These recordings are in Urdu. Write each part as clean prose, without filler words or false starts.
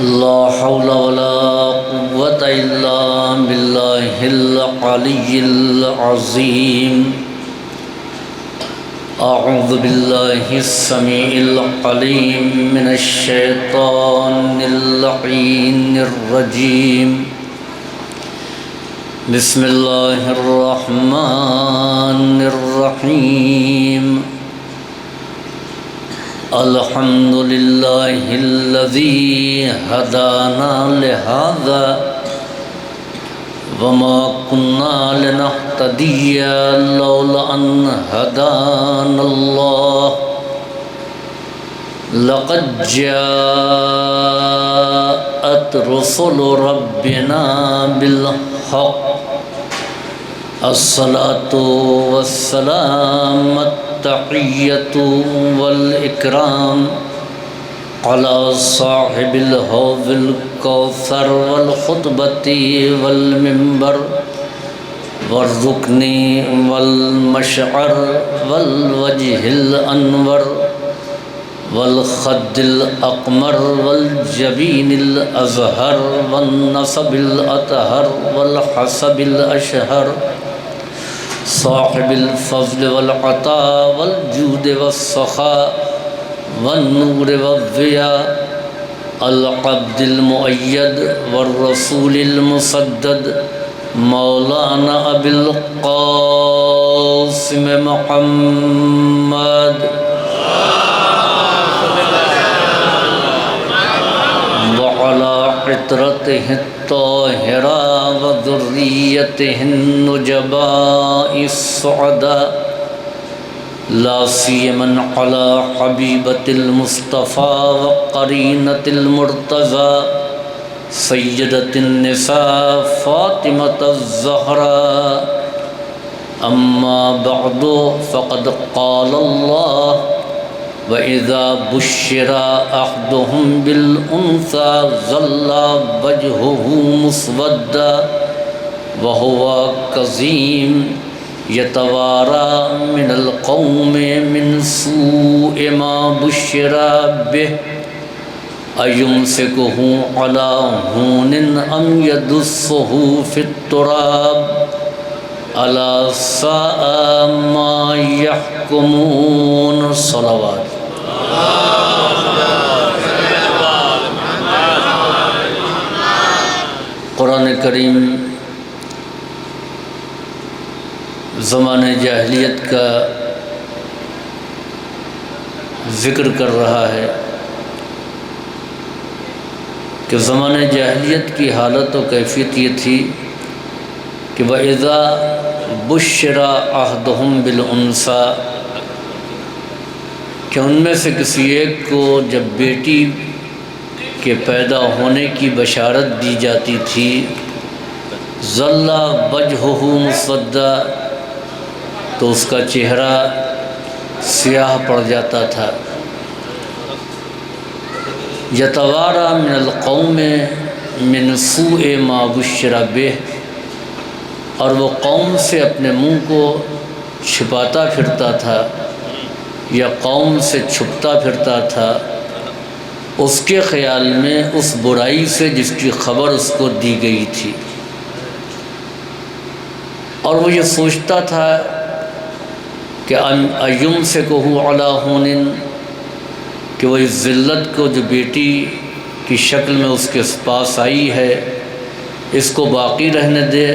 لا حول ولا قوة إلا بالله العلي العظيم أعوذ بالله السميع العليم من الشيطان اللعين الرجيم بسم الله الرحمن الرحيم الحمد لله الذي هدانا لهذا وما كنا لنهتدي لولا أن هدانا الله لقد جاءت رسل ربنا بالحق الصلاة والسلام التحية والإكرام على صاحب الحوض الكوثر والخطبة والمنبر والركن والمشعر والوجه الأنور والخد الأقمر والجبين الأزهر والنصب الأطهر والحسب الأشهر صاحب الفضل والعطاء والجود والسخاء والنور والضياء العبد المؤيد والرسول المسدد مولانا أبي القاسم محمد وعلى عطرته الطاهرة وذريته النجباء السعداء لا سيما على حبيبة المصطفى وقرينة المرتضى سيدة النساء فاطمة الزهراء أما بعد فقد قال الله وإذا بشر أحدهم بالأنثى ظل وجهه مسودا وهو كظيم يتوارى من القوم من سوء ما بشر به أيمسكه على هون أم يدسه في التراب ألا ساء ما يحكمون صلوات قرآن کریم زمانہ جاہلیت کا ذکر کر رہا ہے کہ زمانہ جاہلیت کی حالت و کیفیت یہ تھی کہ وَإِذَا بُشِّرَ أَحَدُهُمْ بِالْأُنثَىٰ کہ ان میں سے کسی ایک کو جب بیٹی کے پیدا ہونے کی بشارت دی جاتی تھی ظَلَّ وَجْهُهُ مُسْوَدًّا تو اس کا چہرہ سیاہ پڑ جاتا تھا یتوارا من القوم من سوء ما بشر به اور وہ قوم سے اپنے منہ کو چھپاتا پھرتا تھا یا قوم سے چھپتا پھرتا تھا اس کے خیال میں اس برائی سے جس کی خبر اس کو دی گئی تھی، اور وہ یہ سوچتا تھا کہ ایمسکہ علی ہون کہ وہ اس ذلت کو جو بیٹی کی شکل میں اس کے پاس آئی ہے اس کو باقی رہنے دے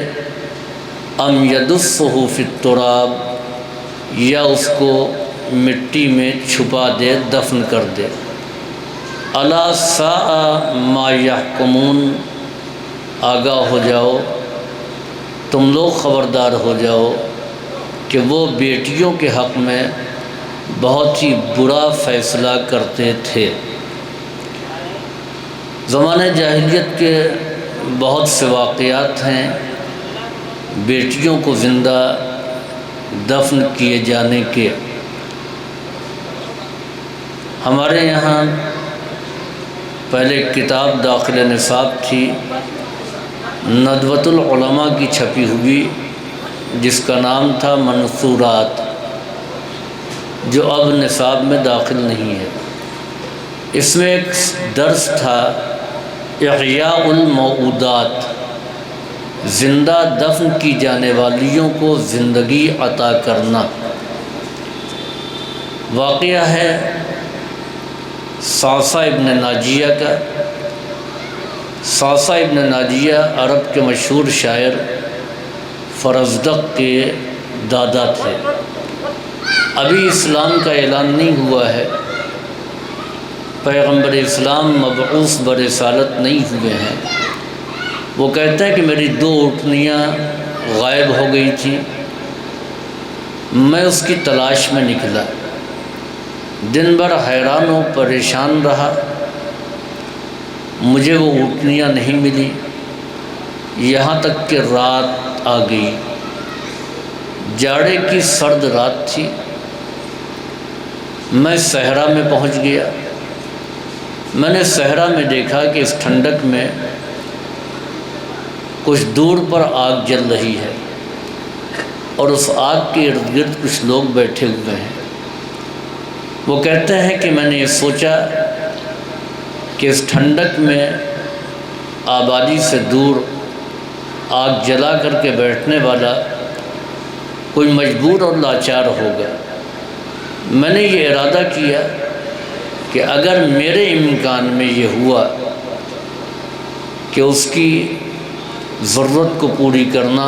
ام یدسہ فی التراب یا اس کو مٹی میں چھپا دے، دفن کر دے۔ الا ساء ما یحکمون آگاہ ہو جاؤ، تم لوگ خبردار ہو جاؤ کہ وہ بیٹیوں کے حق میں بہت ہی برا فیصلہ کرتے تھے۔ زمانہ جاہلیت کے بہت سے واقعات ہیں بیٹیوں کو زندہ دفن کیے جانے کے۔ ہمارے یہاں پہلے کتاب داخل نصاب تھی، ندوۃ العلماء کی چھپی ہوئی، جس کا نام تھا منصورات، جو اب نصاب میں داخل نہیں ہے۔ اس میں ایک درس تھا احیاء الموعودات، زندہ دفن کی جانے والیوں کو زندگی عطا کرنا۔ واقعہ ہے صعصع ابن ناجیہ کا۔ صعصع ابن ناجیہ عرب کے مشہور شاعر فرزدق کے دادا تھے۔ ابھی اسلام کا اعلان نہیں ہوا ہے، پیغمبر اسلام مبعوث برسالت نہیں ہوئے ہیں۔ وہ کہتے ہیں کہ میری 2 اونٹنیاں غائب ہو گئی تھیں، میں اس کی تلاش میں نکلا، دن بھر حیران و پریشان رہا، مجھے وہ اونٹنیاں نہیں ملی، یہاں تک کہ رات آ گئی، جاڑے کی سرد رات تھی، میں صحرا میں پہنچ گیا۔ میں نے صحرا میں دیکھا کہ اس ٹھنڈک میں کچھ دور پر آگ جل رہی ہے اور اس آگ کے ارد گرد کچھ لوگ بیٹھے ہوئے ہیں۔ وہ کہتے ہیں کہ میں نے یہ سوچا کہ اس ٹھنڈک میں آبادی سے دور آگ جلا کر کے بیٹھنے والا کوئی مجبور اور لاچار ہوگا۔ میں نے یہ ارادہ کیا کہ اگر میرے امکان میں یہ ہوا کہ اس کی ضرورت کو پوری کرنا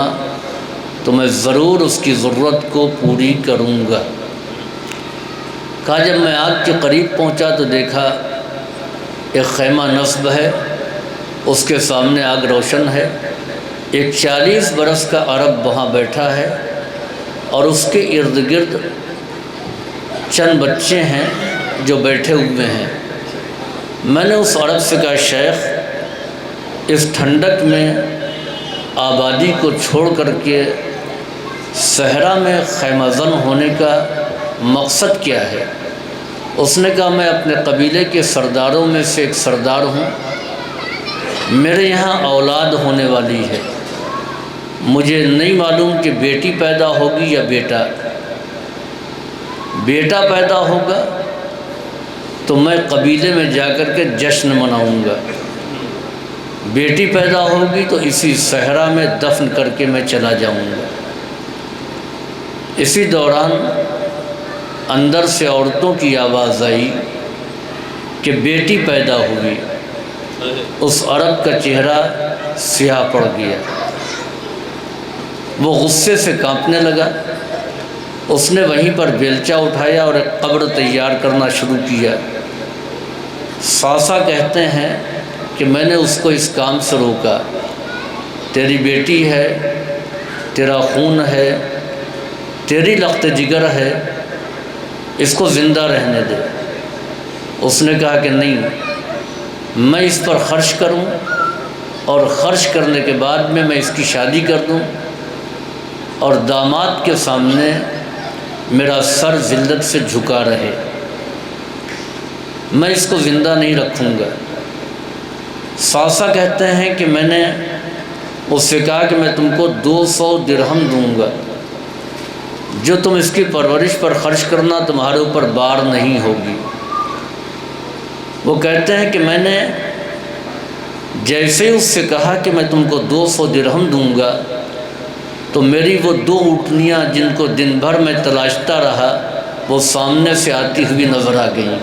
تو میں ضرور اس کی ضرورت کو پوری کروں گا۔ کہا جب میں آگ کے قریب پہنچا تو دیکھا ایک خیمہ نصب ہے، اس کے سامنے آگ روشن ہے، ایک 40 برس کا عرب وہاں بیٹھا ہے اور اس کے ارد گرد چند بچے ہیں جو بیٹھے ہوئے ہیں۔ میں نے اس عرب سے کہا شیخ، اس ٹھنڈک میں آبادی کو چھوڑ کر کے صحرا میں خیمہ زن ہونے کا مقصد کیا ہے؟ اس نے کہا میں اپنے قبیلے کے سرداروں میں سے ایک سردار ہوں، میرے یہاں اولاد ہونے والی ہے، مجھے نہیں معلوم کہ بیٹی پیدا ہوگی یا بیٹا پیدا ہوگا تو میں قبیلے میں جا کر کے جشن مناؤں گا، بیٹی پیدا ہوگی تو اسی صحرا میں دفن کر کے میں چلا جاؤں گا۔ اسی دوران اندر سے عورتوں کی آواز آئی کہ بیٹی پیدا ہوئی۔ اس عرب کا چہرہ سیاہ پڑ گیا، وہ غصے سے کانپنے لگا۔ اس نے وہیں پر بیلچہ اٹھایا اور ایک قبر تیار کرنا شروع کیا۔ صعصع کہتے ہیں کہ میں نے اس کو اس کام سے روکا، تیری بیٹی ہے، تیرا خون ہے، تیری لخت جگر ہے، اس کو زندہ رہنے دے۔ اس نے کہا کہ نہیں، میں اس پر خرچ کروں اور خرچ کرنے کے بعد میں اس کی شادی کر دوں اور داماد کے سامنے میرا سر ذلت سے جھکا رہے، میں اس کو زندہ نہیں رکھوں گا۔ صعصع کہتے ہیں کہ میں نے اس سے کہا کہ میں تم کو 200 درہم دوں گا، جو تم اس کی پرورش پر خرچ کرنا تمہارے اوپر بار نہیں ہوگی۔ وہ کہتے ہیں کہ میں نے جیسے اس سے کہا کہ میں تم کو 200 درہم دوں گا تو میری وہ 2 اونٹنیاں جن کو دن بھر میں تلاشتا رہا وہ سامنے سے آتی ہوئی نظر آ گئیں۔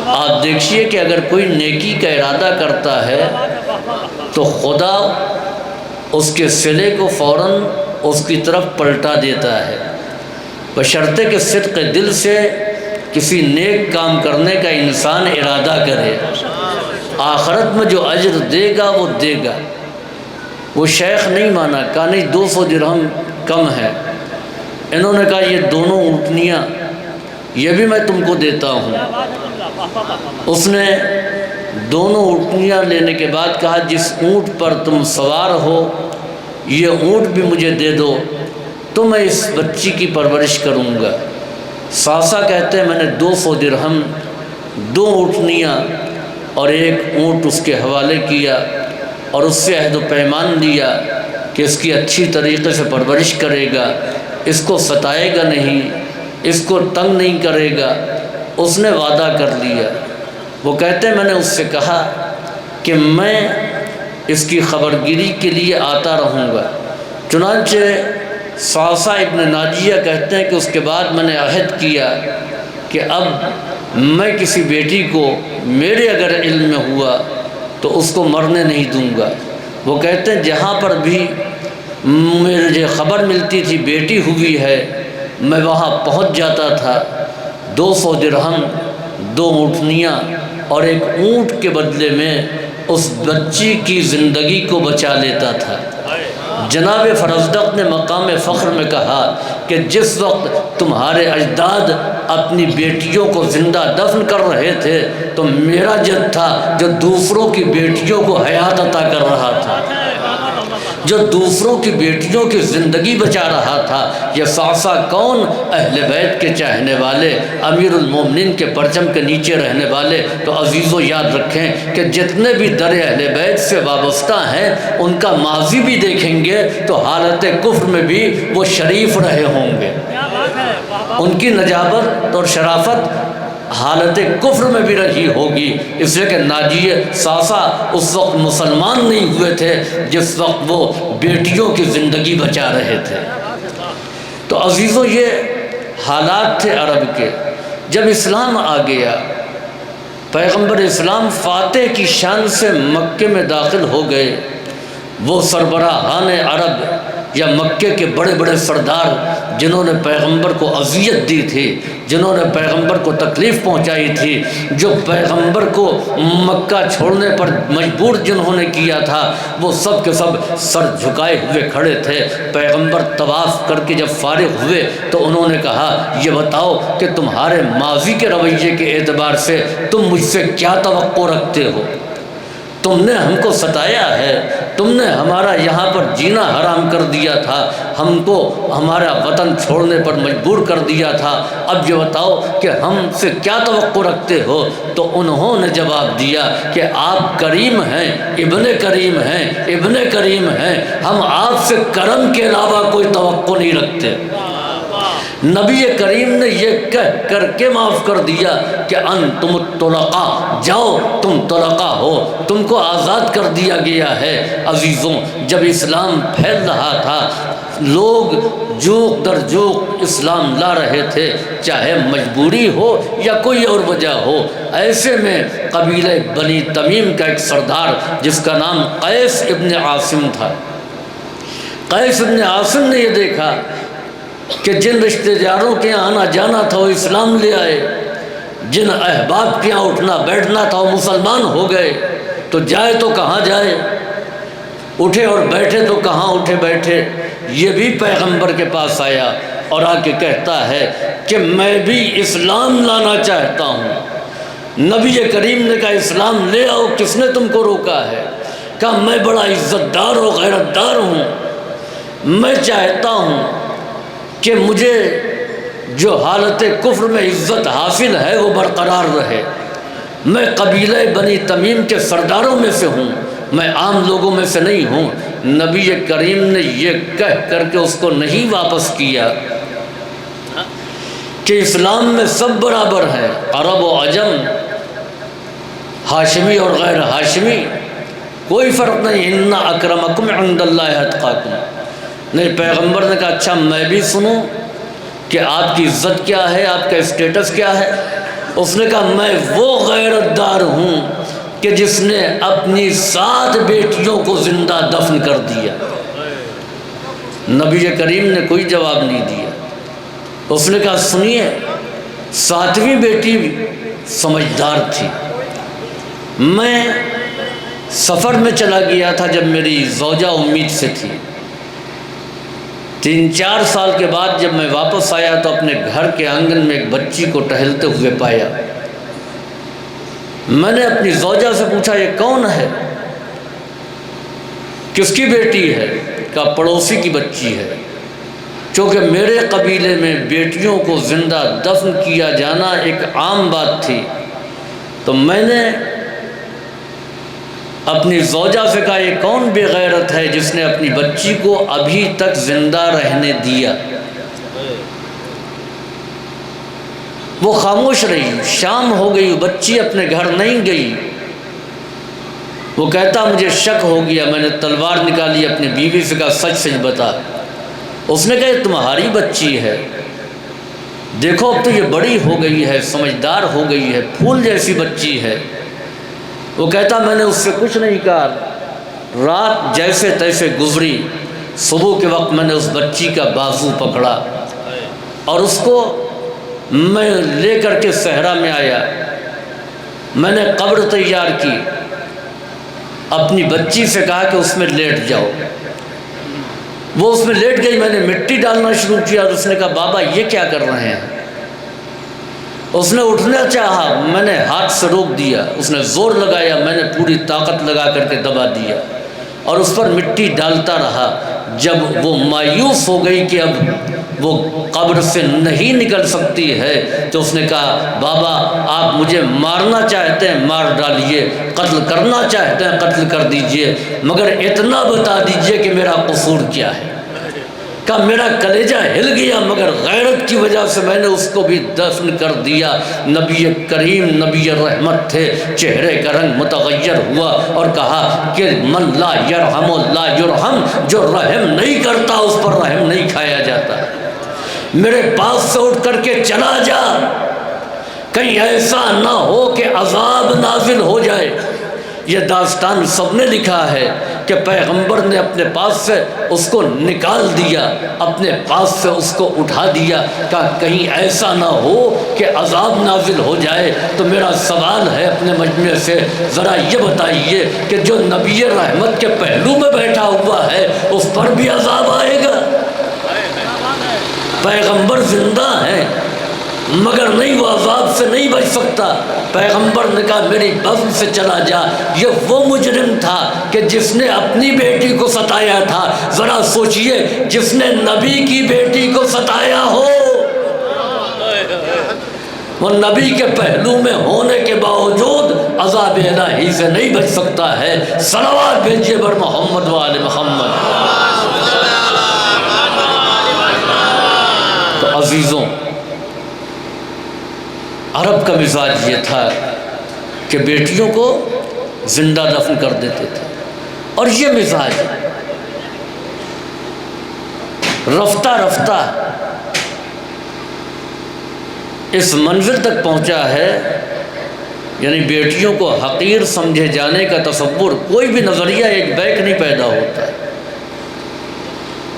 آپ دیکھیے کہ اگر کوئی نیکی کا ارادہ کرتا ہے تو خدا اس کے صلے کو فوراً اس کی طرف پلٹا دیتا ہے، بشرطے کہ صدق دل سے کسی نیک کام کرنے کا انسان ارادہ کرے، آخرت میں جو اجر دے گا وہ دے گا۔ وہ شیخ نہیں مانا، کہا نہیں 200 درہم کم ہے۔ انہوں نے کہا یہ دونوں اونٹنیاں یہ بھی میں تم کو دیتا ہوں۔ اس نے دونوں اونٹنیاں لینے کے بعد کہا جس اونٹ پر تم سوار ہو یہ اونٹ بھی مجھے دے دو تو میں اس بچی کی پرورش کروں گا۔ صعصع کہتے ہیں میں نے 200 درہم 2 اونٹنیاں اور 1 اونٹ اس کے حوالے کیا اور اس سے عہد و پیمان لیا کہ اس کی اچھی طریقے سے پرورش کرے گا، اس کو ستائے گا نہیں، اس کو تنگ نہیں کرے گا۔ اس نے وعدہ کر لیا۔ وہ کہتے ہیں میں نے اس سے کہا کہ میں اس کی خبرگیری کے لیے آتا رہوں گا۔ چنانچہ صعصع ابن ناجیہ کہتے ہیں کہ اس کے بعد میں نے عہد کیا کہ اب میں کسی بیٹی کو میرے اگر علم میں ہوا تو اس کو مرنے نہیں دوں گا۔ وہ کہتے ہیں جہاں پر بھی مجھے خبر ملتی تھی بیٹی ہوئی ہے میں وہاں پہنچ جاتا تھا، 200 درہم، 2 اونٹنیاں اور 1 اونٹ کے بدلے میں اس بچی کی زندگی کو بچا لیتا تھا۔ جناب فرزدق نے مقام فخر میں کہا کہ جس وقت تمہارے اجداد اپنی بیٹیوں کو زندہ دفن کر رہے تھے تو میرا جد تھا جو دوسروں کی بیٹیوں کو حیات عطا کر رہا تھا، جو دوسروں کی بیٹیوں کی زندگی بچا رہا تھا۔ یہ صعصع کون؟ اہل بیت کے چاہنے والے، امیر المومنین کے پرچم کے نیچے رہنے والے۔ تو عزیزو یاد رکھیں کہ جتنے بھی در اہل بیت سے وابستہ ہیں ان کا ماضی بھی دیکھیں گے تو حالت کفر میں بھی وہ شریف رہے ہوں گے، ان کی نجابت اور شرافت حالت کفر میں بھی رہی ہوگی، اس لیے کہ ناجی صعصع اس وقت مسلمان نہیں ہوئے تھے جس وقت وہ بیٹیوں کی زندگی بچا رہے تھے۔ تو عزیزو یہ حالات تھے عرب کے۔ جب اسلام آ گیا، پیغمبر اسلام فاتح کی شان سے مکے میں داخل ہو گئے، وہ سربراہان عرب یا مکے کے بڑے بڑے سردار جنہوں نے پیغمبر کو اذیت دی تھی، جنہوں نے پیغمبر کو تکلیف پہنچائی تھی، جو پیغمبر کو مکہ چھوڑنے پر مجبور جنہوں نے کیا تھا، وہ سب کے سب سر جھکائے ہوئے کھڑے تھے۔ پیغمبر طواف کر کے جب فارغ ہوئے تو انہوں نے کہا یہ بتاؤ کہ تمہارے ماضی کے رویے کے اعتبار سے تم مجھ سے کیا توقع رکھتے ہو؟ تم نے ہم کو ستایا ہے، تم نے ہمارا یہاں پر جینا حرام کر دیا تھا، ہم کو ہمارا وطن چھوڑنے پر مجبور کر دیا تھا، اب یہ بتاؤ کہ ہم سے کیا توقع رکھتے ہو؟ تو انہوں نے جواب دیا کہ آپ کریم ہیں، ابن کریم ہیں، ابن کریم ہیں، ہم آپ سے کرم کے علاوہ کوئی توقع نہیں رکھتے۔ نبی کریم نے یہ کہہ کر کے معاف کر دیا کہ انتم الطلقاء، جاؤ تم طلقاء ہو، تم کو آزاد کر دیا گیا ہے۔ عزیزوں جب اسلام پھیل رہا تھا، لوگ جوق در جوق اسلام لا رہے تھے، چاہے مجبوری ہو یا کوئی اور وجہ ہو۔ ایسے میں قبیلہ بنی تمیم کا ایک سردار جس کا نام قیس ابن عاصم تھا، قیس ابن عاصم نے یہ دیکھا کہ جن رشتہ داروں کے یہاں آنا جانا تھا وہ اسلام لے آئے، جن احباب کے یہاں اٹھنا بیٹھنا تھا وہ مسلمان ہو گئے، تو جائے تو کہاں جائے، اٹھے اور بیٹھے تو کہاں اٹھے بیٹھے۔ یہ بھی پیغمبر کے پاس آیا اور آ کے کہتا ہے کہ میں بھی اسلام لانا چاہتا ہوں۔ نبی کریم نے کہا اسلام لے آؤ، کس نے تم کو روکا ہے؟ کہا میں بڑا عزت دار و غیرت دار ہوں، میں چاہتا ہوں کہ مجھے جو حالت کفر میں عزت حاصل ہے وہ برقرار رہے۔ میں قبیلہ بنی تمیم کے سرداروں میں سے ہوں، میں عام لوگوں میں سے نہیں ہوں۔ نبی کریم نے یہ کہہ کر کے اس کو نہیں واپس کیا کہ اسلام میں سب برابر ہیں، عرب و عجم، ہاشمی اور غیر ہاشمی، کوئی فرق نہیں، ان اکرمکم عند اللہ اتقاکم۔ نہیں، پیغمبر نے کہا اچھا میں بھی سنوں کہ آپ کی عزت کیا ہے، آپ کا اسٹیٹس کیا ہے؟ اس نے کہا میں وہ غیرت دار ہوں کہ جس نے اپنی 7 بیٹیوں کو زندہ دفن کر دیا۔ نبی کریم نے کوئی جواب نہیں دیا۔ اس نے کہا سنیے، 7ویں بیٹی سمجھدار تھی۔ میں سفر میں چلا گیا تھا جب میری زوجہ امید سے تھی۔ 3-4 سال کے بعد جب میں واپس آیا تو اپنے گھر کے آنگن میں ایک بچی کو ٹہلتے ہوئے پایا۔ میں نے اپنی زوجہ سے پوچھا یہ کون ہے، کس کی بیٹی ہے؟ کہا پڑوسی کی بچی ہے۔ چونکہ میرے قبیلے میں بیٹیوں کو زندہ دفن کیا جانا ایک عام بات تھی، تو میں نے اپنی زوجہ سے کہا یہ کون بے غیرت ہے جس نے اپنی بچی کو ابھی تک زندہ رہنے دیا؟ وہ خاموش رہی، شام ہو گئی، بچی اپنے گھر نہیں گئی۔ وہ کہتا مجھے شک ہو گیا، میں نے تلوار نکالی، اپنی بیوی سے کہا سچ سچ بتا۔ اس نے کہا یہ تمہاری بچی ہے، دیکھو اب تو یہ بڑی ہو گئی ہے، سمجھدار ہو گئی ہے، پھول جیسی بچی ہے۔ وہ کہتا میں نے اس سے کچھ نہیں کہا، رات جیسے تیسے گزری، صبح کے وقت میں نے اس بچی کا بازو پکڑا اور اس کو میں لے کر کے صحرا میں آیا، میں نے قبر تیار کی، اپنی بچی سے کہا کہ اس میں لیٹ جاؤ، وہ اس میں لیٹ گئی، میں نے مٹی ڈالنا شروع کیا اور اس نے کہا بابا یہ کیا کر رہے ہیں؟ اس نے اٹھنا چاہا، میں نے ہاتھ سے روک دیا، اس نے زور لگایا، میں نے پوری طاقت لگا کر کے دبا دیا اور اس پر مٹی ڈالتا رہا۔ جب وہ مایوس ہو گئی کہ اب وہ قبر سے نہیں نکل سکتی ہے تو اس نے کہا بابا آپ مجھے مارنا چاہتے ہیں مار ڈالیے، قتل کرنا چاہتے ہیں قتل کر دیجئے، مگر اتنا بتا دیجئے کہ میرا قصور کیا ہے۔ کہا میرا کلیجہ ہل گیا مگر غیرت کی وجہ سے میں نے اس کو بھی دفن کر دیا۔ نبی کریم نبی رحمت تھے، چہرے کا رنگ متغیر ہوا اور کہا کہ من لا یرحم لا یرحم، جو رحم نہیں کرتا اس پر رحم نہیں کھایا جاتا۔ میرے پاس سے اٹھ کر کے چلا جا، کہیں ایسا نہ ہو کہ عذاب نازل ہو جائے۔ یہ داستان سب نے لکھا ہے کہ پیغمبر نے اپنے پاس سے اس کو نکال دیا، اپنے پاس سے اس کو اٹھا دیا، کہا کہیں ایسا نہ ہو کہ عذاب نازل ہو جائے۔ تو میرا سوال ہے اپنے مجمع سے، ذرا یہ بتائیے کہ جو نبی رحمت کے پہلو میں بیٹھا ہوا ہے اس پر بھی عذاب آئے گا؟ پیغمبر زندہ ہیں مگر نہیں، وہ عذاب سے نہیں بچ سکتا۔ پیغمبر نے کہا میری بزم سے چلا جا۔ یہ وہ مجرم تھا کہ جس نے اپنی بیٹی کو ستایا تھا، ذرا سوچئے جس نے نبی کی بیٹی کو ستایا ہو، وہ نبی کے پہلو میں ہونے کے باوجود عذاب الہی سے نہیں بچ سکتا ہے۔ صلوات بھیجیے بر محمد و آل محمد۔ تو عزیزوں، عرب کا مزاج یہ تھا کہ بیٹیوں کو زندہ دفن کر دیتے تھے، اور یہ مزاج رفتہ رفتہ اس منزل تک پہنچا ہے، یعنی بیٹیوں کو حقیر سمجھے جانے کا تصور، کوئی بھی نظریہ ایک بیک نہیں پیدا ہوتا۔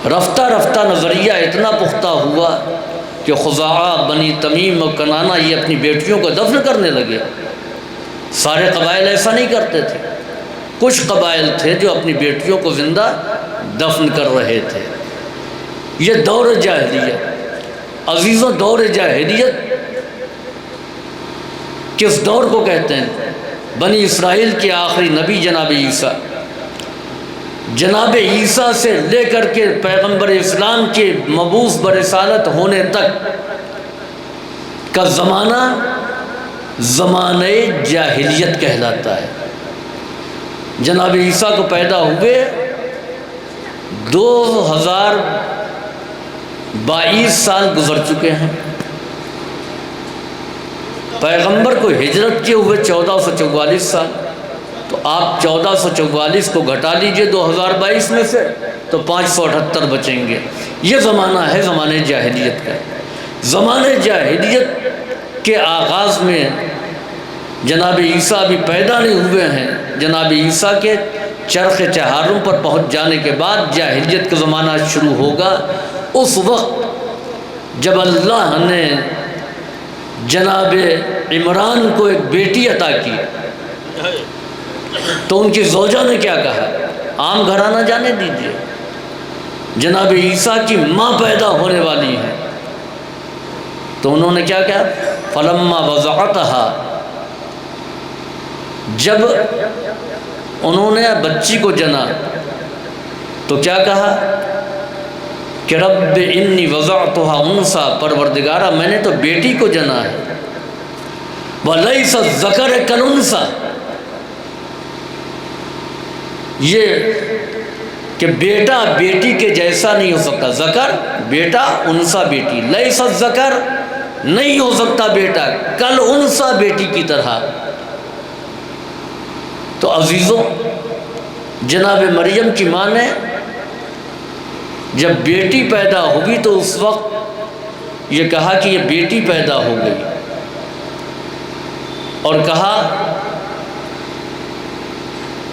رفتہ رفتہ نظریہ اتنا پختہ ہوا کہ خزاعہ، بنی تمیم اور کنانہ یہ اپنی بیٹیوں کو دفن کرنے لگے۔ سارے قبائل ایسا نہیں کرتے تھے، کچھ قبائل تھے جو اپنی بیٹیوں کو زندہ دفن کر رہے تھے۔ یہ دور جاہلیت۔ عزیزوں، دور جاہلیت کس دور کو کہتے ہیں؟ بنی اسرائیل کے آخری نبی جناب عیسیٰ، جناب عیسیٰ سے لے کر کے پیغمبر اسلام کے مبعوث برسالت ہونے تک کا زمانہ زمانۂ جاہلیت کہلاتا ہے۔ جناب عیسیٰ کو پیدا ہوئے 2022 سال گزر چکے ہیں، پیغمبر کو ہجرت کیے ہوئے 1444 سال، تو آپ 1444 کو گھٹا لیجئے 2022 میں سے تو 578 بچیں گے۔ یہ زمانہ ہے زمانۂ جاہلیت کا۔ زمانۂ جاہلیت کے آغاز میں جناب عیسیٰ بھی پیدا نہیں ہوئے ہیں، جناب عیسیٰ کے چرخ چہارم پر پہنچ جانے کے بعد جاہلیت کا زمانہ شروع ہوگا۔ اس وقت جب اللہ نے جناب عمران کو ایک بیٹی عطا کی تو ان کی زوجہ نے کیا کہا؟ عام گھرانہ جانے دیجیے، جناب عیسیٰ کی ماں پیدا ہونے والی ہے۔ تو انہوں نے کیا کہا؟ فلما وضعتها، جب انہوں نے بچی کو جنا تو کیا کہا کہ رب انی وضعتها انثى، پروردگارہ میں نے تو بیٹی کو جنا ہے، ولیس الذکر کالانثى، یہ کہ بیٹا بیٹی کے جیسا نہیں ہو سکتا، ذکر بیٹا، انثیٰ بیٹی، لیس الذکر نہیں ہو سکتا بیٹا، کالانثیٰ بیٹی کی طرح۔ تو تو عزیزوں، جناب مریم کی ماں نے جب بیٹی پیدا ہوئی تو اس وقت یہ کہا کہ یہ بیٹی پیدا ہو گئی، اور کہا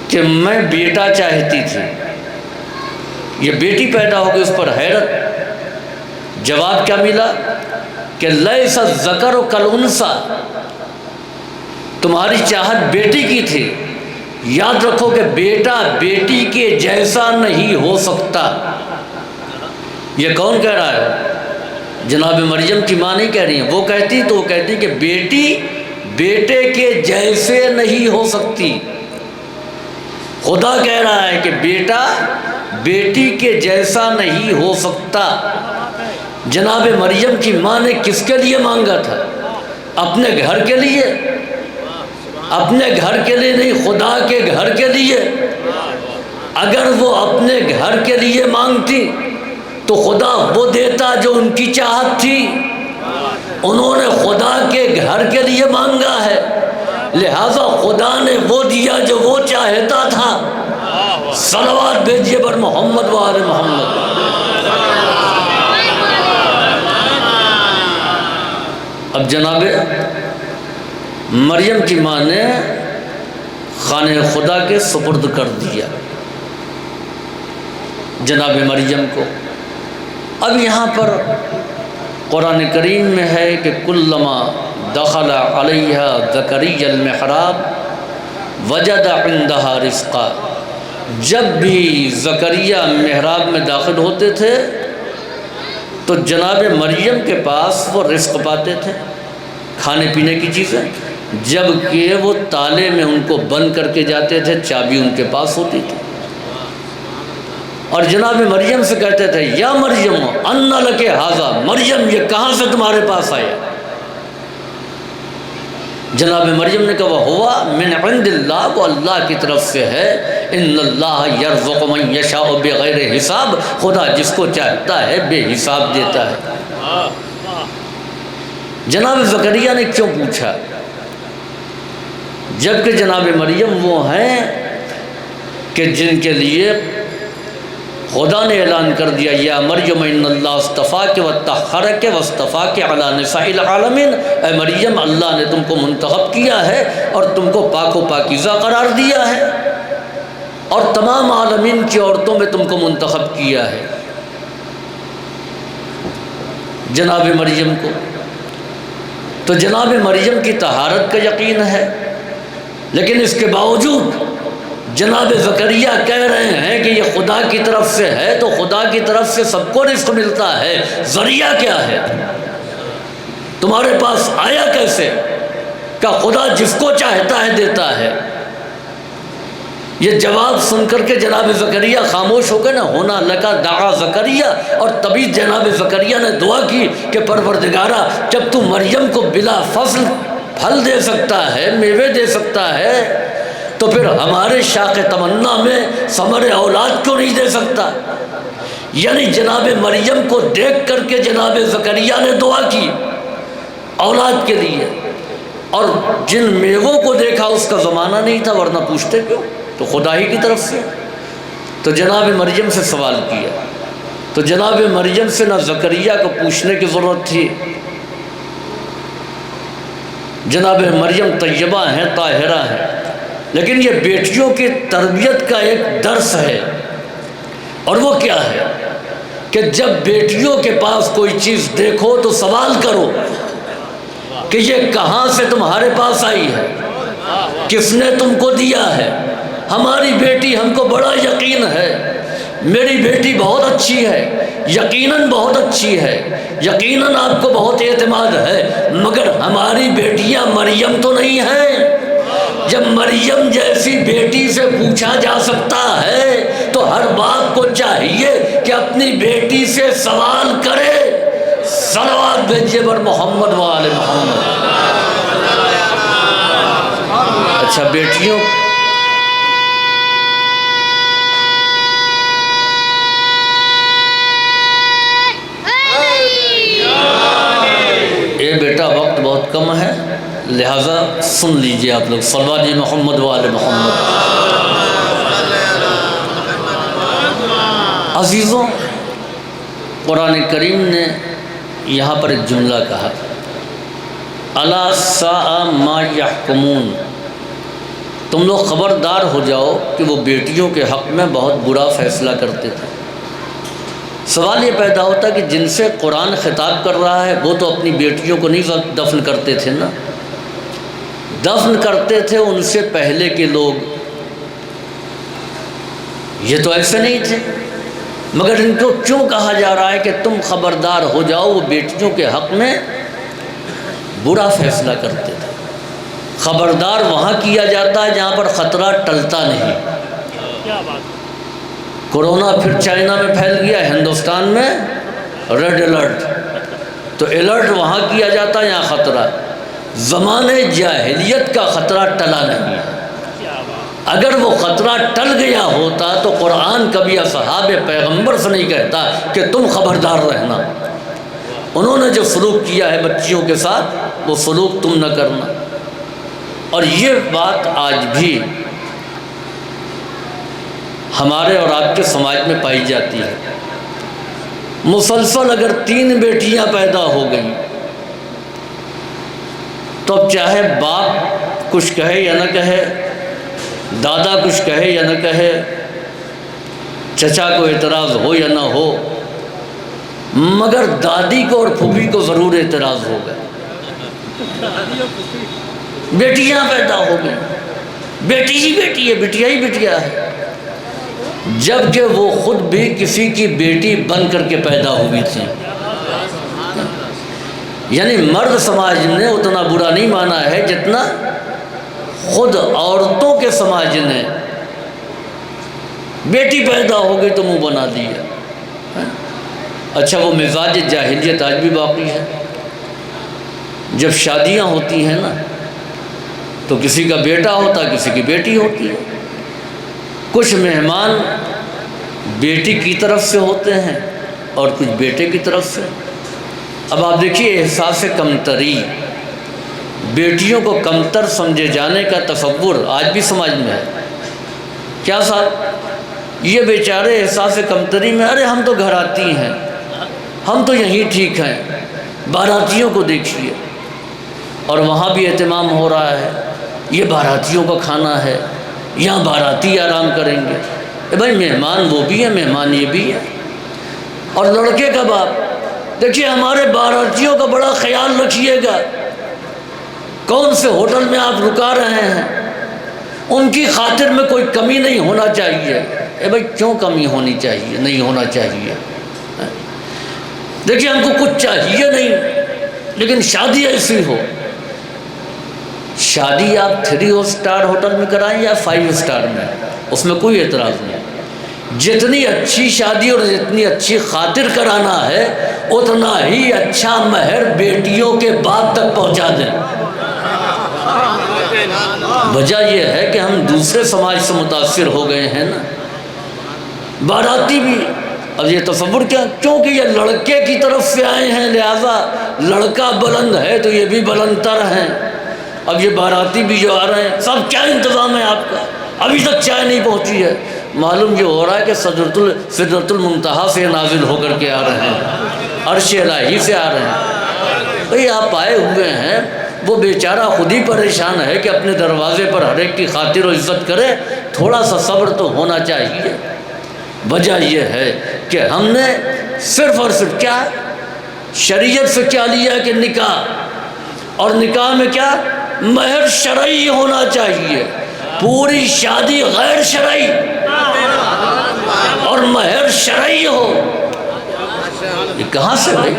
کہ میں بیٹا چاہتی تھی، یہ بیٹی پیدا ہو گئی۔ اس پر حیرت، جواب کیا ملا کہ لیس الذکر کالانثی، تمہاری چاہت بیٹی کی تھی، یاد رکھو کہ بیٹا بیٹی کے جیسا نہیں ہو سکتا۔ یہ کون کہہ رہا ہے؟ جناب مریم کی ماں نہیں کہہ رہی ہیں، وہ کہتی تو وہ کہتی کہ بیٹی بیٹے کے جیسے نہیں ہو سکتی۔ خدا کہہ رہا ہے کہ بیٹا بیٹی کے جیسا نہیں ہو سکتا۔ جناب مریم کی ماں نے کس کے لیے مانگا تھا؟ اپنے گھر کے لیے؟ اپنے گھر کے لیے نہیں، خدا کے گھر کے لیے۔ اگر وہ اپنے گھر کے لیے مانگتی تو خدا وہ دیتا جو ان کی چاہت تھی۔ انہوں نے خدا کے گھر کے لیے مانگا ہے، لہذا خدا نے وہ دیا جو وہ چاہتا تھا۔ صلوات بھیجیے بر محمد و آل محمد۔ اب جناب مریم کی ماں نے خانہ خدا کے سپرد کر دیا جناب مریم کو۔ اب یہاں پر قرآن کریم میں ہے کہ کلما دخل علیہا زکریا المحراب وجد عندہا رزقا، جب بھی زکریا محراب میں داخل ہوتے تھے تو جناب مریم کے پاس وہ رزق پاتے تھے، کھانے پینے کی چیزیں، جبکہ وہ تالے میں ان کو بند کر کے جاتے تھے، چابی ان کے پاس ہوتی تھی۔ اور جناب مریم سے کہتے تھے یا مریم انا لک ھذا، مریم یہ کہاں سے تمہارے پاس آیا؟ جناب مریم نے کہا ہوا من عند اللہ، وہ اللہ کی طرف سے ہے۔ ان اللہ یرزق من یشاء بغیر حساب، خدا جس کو چاہتا ہے بے حساب دیتا ہے۔ جناب زکریا نے کیوں پوچھا؟ جبکہ جناب مریم وہ ہیں کہ جن کے لیے خدا نے اعلان کر دیا یا مریم ان اللہ اصطفاک وطہرک واصطفاک علی نساء العالمین، اے مریم اللہ نے تم کو منتخب کیا ہے اور تم کو پاک و پاکیزہ قرار دیا ہے اور تمام عالمین کی عورتوں میں تم کو منتخب کیا ہے۔ جناب مریم کو تو جناب مریم کی طہارت کا یقین ہے، لیکن اس کے باوجود جناب زکریا کہہ رہے ہیں کہ یہ خدا کی طرف سے ہے، تو خدا کی طرف سے سب کو رزق ملتا ہے، ذریعہ کیا ہے؟ تمہارے پاس آیا کیسے؟ کہ خدا جس کو چاہتا ہے دیتا ہے۔ یہ جواب سن کر کے جناب زکریا خاموش ہو گئے نا، ہونا لگا دعا زکریا، اور تبھی جناب زکریا نے دعا کی کہ پروردگارا جب تو مریم کو بلا فصل پھل دے سکتا ہے، میوے دے سکتا ہے، تو پھر ہمارے شاخ تمنا میں ثمر اولاد کیوں نہیں دے سکتا؟ یعنی جناب مریم کو دیکھ کر کے جناب زکریا نے دعا کی اولاد کے لیے، اور جن میووں کو دیکھا اس کا زمانہ نہیں تھا، ورنہ پوچھتے کیوں؟ تو خدا ہی کی طرف سے۔ تو جناب مریم سے سوال کیا، تو جناب مریم سے نہ زکریا کو پوچھنے کی ضرورت تھی، جناب مریم طیبہ ہیں، طاہرہ ہیں، لیکن یہ بیٹیوں کی تربیت کا ایک درس ہے، اور وہ کیا ہے کہ جب بیٹیوں کے پاس کوئی چیز دیکھو تو سوال کرو کہ یہ کہاں سے تمہارے پاس آئی ہے، کس نے تم کو دیا ہے۔ ہماری بیٹی، ہم کو بڑا یقین ہے، میری بیٹی بہت اچھی ہے، یقیناً بہت اچھی ہے، یقیناً آپ کو بہت اعتماد ہے، مگر ہماری بیٹیاں مریم تو نہیں ہیں۔ جب مریم جیسی بیٹی سے پوچھا جا سکتا ہے تو ہر باپ کو چاہیے کہ اپنی بیٹی سے سوال کرے۔ صلوات بھیجیے بر محمد و آل محمد۔ اچھا بیٹیوں، اے بیٹا وقت بہت کم ہے، لہٰذا سن لیجئے آپ لوگ، صلوات محمد و آل محمد۔ عزیزوں، قرآن کریم نے یہاں پر ایک جملہ کہا، الا ساء ما یحکمون، تم لوگ خبردار ہو جاؤ کہ وہ بیٹیوں کے حق میں بہت برا فیصلہ کرتے تھے۔ سوال یہ پیدا ہوتا کہ جن سے قرآن خطاب کر رہا ہے وہ تو اپنی بیٹیوں کو نہیں دفن کرتے تھے نا، دفن کرتے تھے ان سے پہلے کے لوگ، یہ تو ایسے نہیں تھے، مگر ان کو کیوں کہا جا رہا ہے کہ تم خبردار ہو جاؤ، وہ بیٹیوں کے حق میں برا فیصلہ کرتے تھے۔ خبردار وہاں کیا جاتا ہے جہاں پر خطرہ ٹلتا نہیں۔ کورونا پھر چائنا میں پھیل گیا، ہندوستان میں ریڈ الرٹ، تو الرٹ وہاں کیا جاتا ہے یہاں خطرہ۔ زمانے جاہلیت کا خطرہ ٹلا نہیں ہے، اگر وہ خطرہ ٹل گیا ہوتا تو قرآن کبھی اصحاب پیغمبر سے نہیں کہتا کہ تم خبردار رہنا، انہوں نے جو سلوک کیا ہے بچیوں کے ساتھ وہ سلوک تم نہ کرنا۔ اور یہ بات آج بھی ہمارے اور آپ کے سماج میں پائی جاتی ہے۔ مسلسل اگر 3 بیٹیاں پیدا ہو گئیں تو اب چاہے باپ کچھ کہے یا نہ کہے، دادا کچھ کہے یا نہ کہے، چچا کو اعتراض ہو یا نہ ہو، مگر دادی کو اور پھوپھی کو ضرور اعتراض ہوگا۔ بیٹیاں پیدا ہو گئی، بیٹی ہی بیٹی ہے، بٹیا ہی بٹیا ہے، جبکہ وہ خود بھی کسی کی بیٹی بن کر کے پیدا ہوئی تھی۔ یعنی مرد سماج نے اتنا برا نہیں مانا ہے جتنا خود عورتوں کے سماج نے، بیٹی پیدا ہو گئی تو منہ بنا دیا۔ اچھا، وہ مزاج جاہلیت آج بھی باقی ہے۔ جب شادیاں ہوتی ہیں نا تو کسی کا بیٹا ہوتا ہے، کسی کی بیٹی ہوتی ہے۔ کچھ مہمان بیٹی کی طرف سے ہوتے ہیں اور کچھ بیٹے کی طرف سے۔ اب آپ دیکھیے، احساس کمتری، بیٹیوں کو کمتر سمجھے جانے کا تصور آج بھی سماج میں ہے۔ کیا صاحب، یہ بیچارے احساس کمتری میں، ارے ہم تو گھراتی ہیں، ہم تو یہیں ٹھیک ہیں، باراتیوں کو دیکھیے، اور وہاں بھی اہتمام ہو رہا ہے، یہ باراتیوں کا کھانا ہے، یہاں باراتی آرام کریں گے۔ بھائی مہمان وہ بھی ہے، مہمان یہ بھی ہے۔ اور لڑکے کا باپ، دیکھیے ہمارے باراتیوں کا بڑا خیال رکھیے گا، کون سے ہوٹل میں آپ رکا رہے ہیں، ان کی خاطر میں کوئی کمی نہیں ہونا چاہیے۔ بھائی کیوں کمی ہونی چاہیے، نہیں ہونا چاہیے؟ دیکھیے ہم کو کچھ چاہیے نہیں، لیکن شادی ایسی ہو، شادی آپ 3 اسٹار ہوٹل میں کرائیں یا 5 اسٹار میں، اس میں کوئی اعتراض نہیں۔ جتنی اچھی شادی اور جتنی اچھی خاطر کرانا ہے اتنا ہی اچھا مہر بیٹیوں کے باپ تک پہنچا دیں۔ وجہ یہ ہے کہ ہم دوسرے سماج سے متاثر ہو گئے ہیں نا۔ باراتی بھی اب یہ تصور کیا، کیونکہ یہ لڑکے کی طرف سے آئے ہیں لہذا لڑکا بلند ہے تو یہ بھی بلند تر ہیں۔ اب یہ باراتی بھی جو آ رہے ہیں، سب کیا انتظام ہے آپ کا؟ ابھی تک چائے نہیں پہنچی ہے، معلوم یہ ہو رہا ہے کہ سدرۃ المنتہا سے نازل ہو کر کے آ رہے ہیں، عرش الہی سے آ رہے ہیں۔ بھئی آپ آئے ہوئے ہیں، وہ بیچارہ خود ہی پریشان ہے کہ اپنے دروازے پر ہر ایک کی خاطر و عزت کرے، تھوڑا سا صبر تو ہونا چاہیے۔ وجہ یہ ہے کہ ہم نے صرف اور صرف کیا شریعت سے کیا لیا کہ نکاح، اور نکاح میں کیا مہر شرعی ہونا چاہیے، پوری شادی غیر شرعی اور مہر شرعی ہو، یہ کہاں سے بھائی؟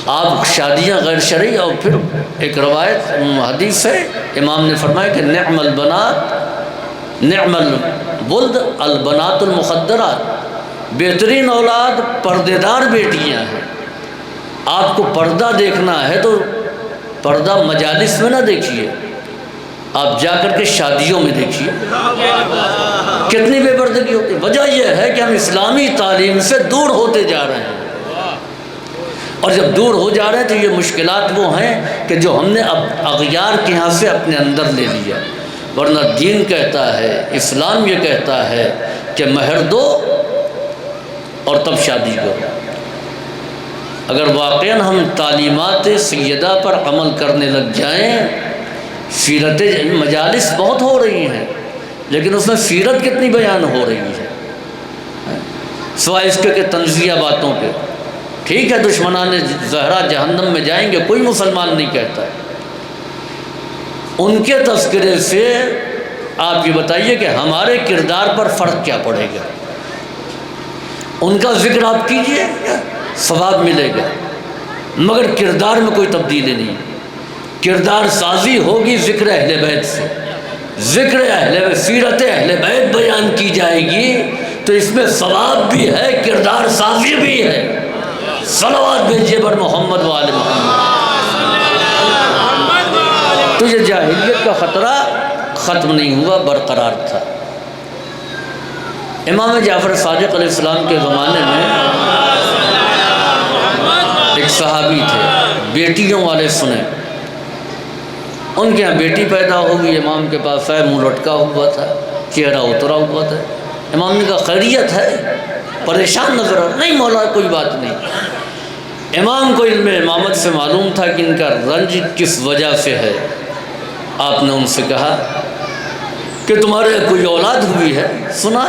آپ شادیاں غیر شرعی، اور پھر ایک روایت حدیث ہے امام نے فرمایا کہ نعم البنات نعم الولد البنات المخدرات، بہترین اولاد پردے دار بیٹیاں ہیں۔ آپ کو پردہ دیکھنا ہے تو پردہ مجالس میں نہ دیکھیے، آپ جا کر کے شادیوں میں دیکھیے کتنی بے پردگی ہوتی ہے۔ وجہ یہ ہے کہ ہم اسلامی تعلیم سے دور ہوتے جا رہے ہیں، اور جب دور ہو جا رہے ہیں تو یہ مشکلات وہ ہیں کہ جو ہم نے اب اغیار کے ہاں سے اپنے اندر لے لیا، ورنہ دین کہتا ہے، اسلام یہ کہتا ہے کہ مہر دو اور تب شادی کرو۔ اگر واقعاً ہم تعلیمات سیدہ پر عمل کرنے لگ جائیں، سیرت مجالس بہت ہو رہی ہیں لیکن اس میں سیرت کتنی بیان ہو رہی ہے، سوائے اس کے کہ تنزیہ باتوں کے۔ ٹھیک ہے دشمنان زہرا جہنم میں جائیں گے، کوئی مسلمان نہیں کہتا ہے، ان کے تذکرے سے آپ یہ بتائیے کہ ہمارے کردار پر فرق کیا پڑے گا؟ ان کا ذکر آپ کیجئے، ثواب ملے گا، مگر کردار میں کوئی تبدیلی نہیں۔ کردار سازی ہوگی ذکر اہل بیت سے، ذکر اہل سیرت اہل بیت بیان کی جائے گی تو اس میں ثواب بھی ہے، کردار سازی بھی ہے۔ صلوات بھیجیے بر محمد وآل محمد۔ تو یہ جاہلیت کا خطرہ ختم نہیں ہوا، برقرار تھا۔ امام جعفر صادق علیہ السلام کے زمانے میں ایک صحابی تھے، بیٹیوں والے سنیں، ان کے یہاں بیٹی پیدا ہوگی، امام کے پاس آئے، منہ لٹکا ہوا تھا، چہرہ اترا ہوا تھا۔ امام نے کہا خیریت ہے؟ پریشان نظر آ، نہیں مولا کوئی بات نہیں۔ امام کو علم امامت سے معلوم تھا کہ ان کا رنج کس وجہ سے ہے۔ آپ نے ان سے کہا کہ تمہارے کوئی اولاد ہوئی ہے؟ سنا؟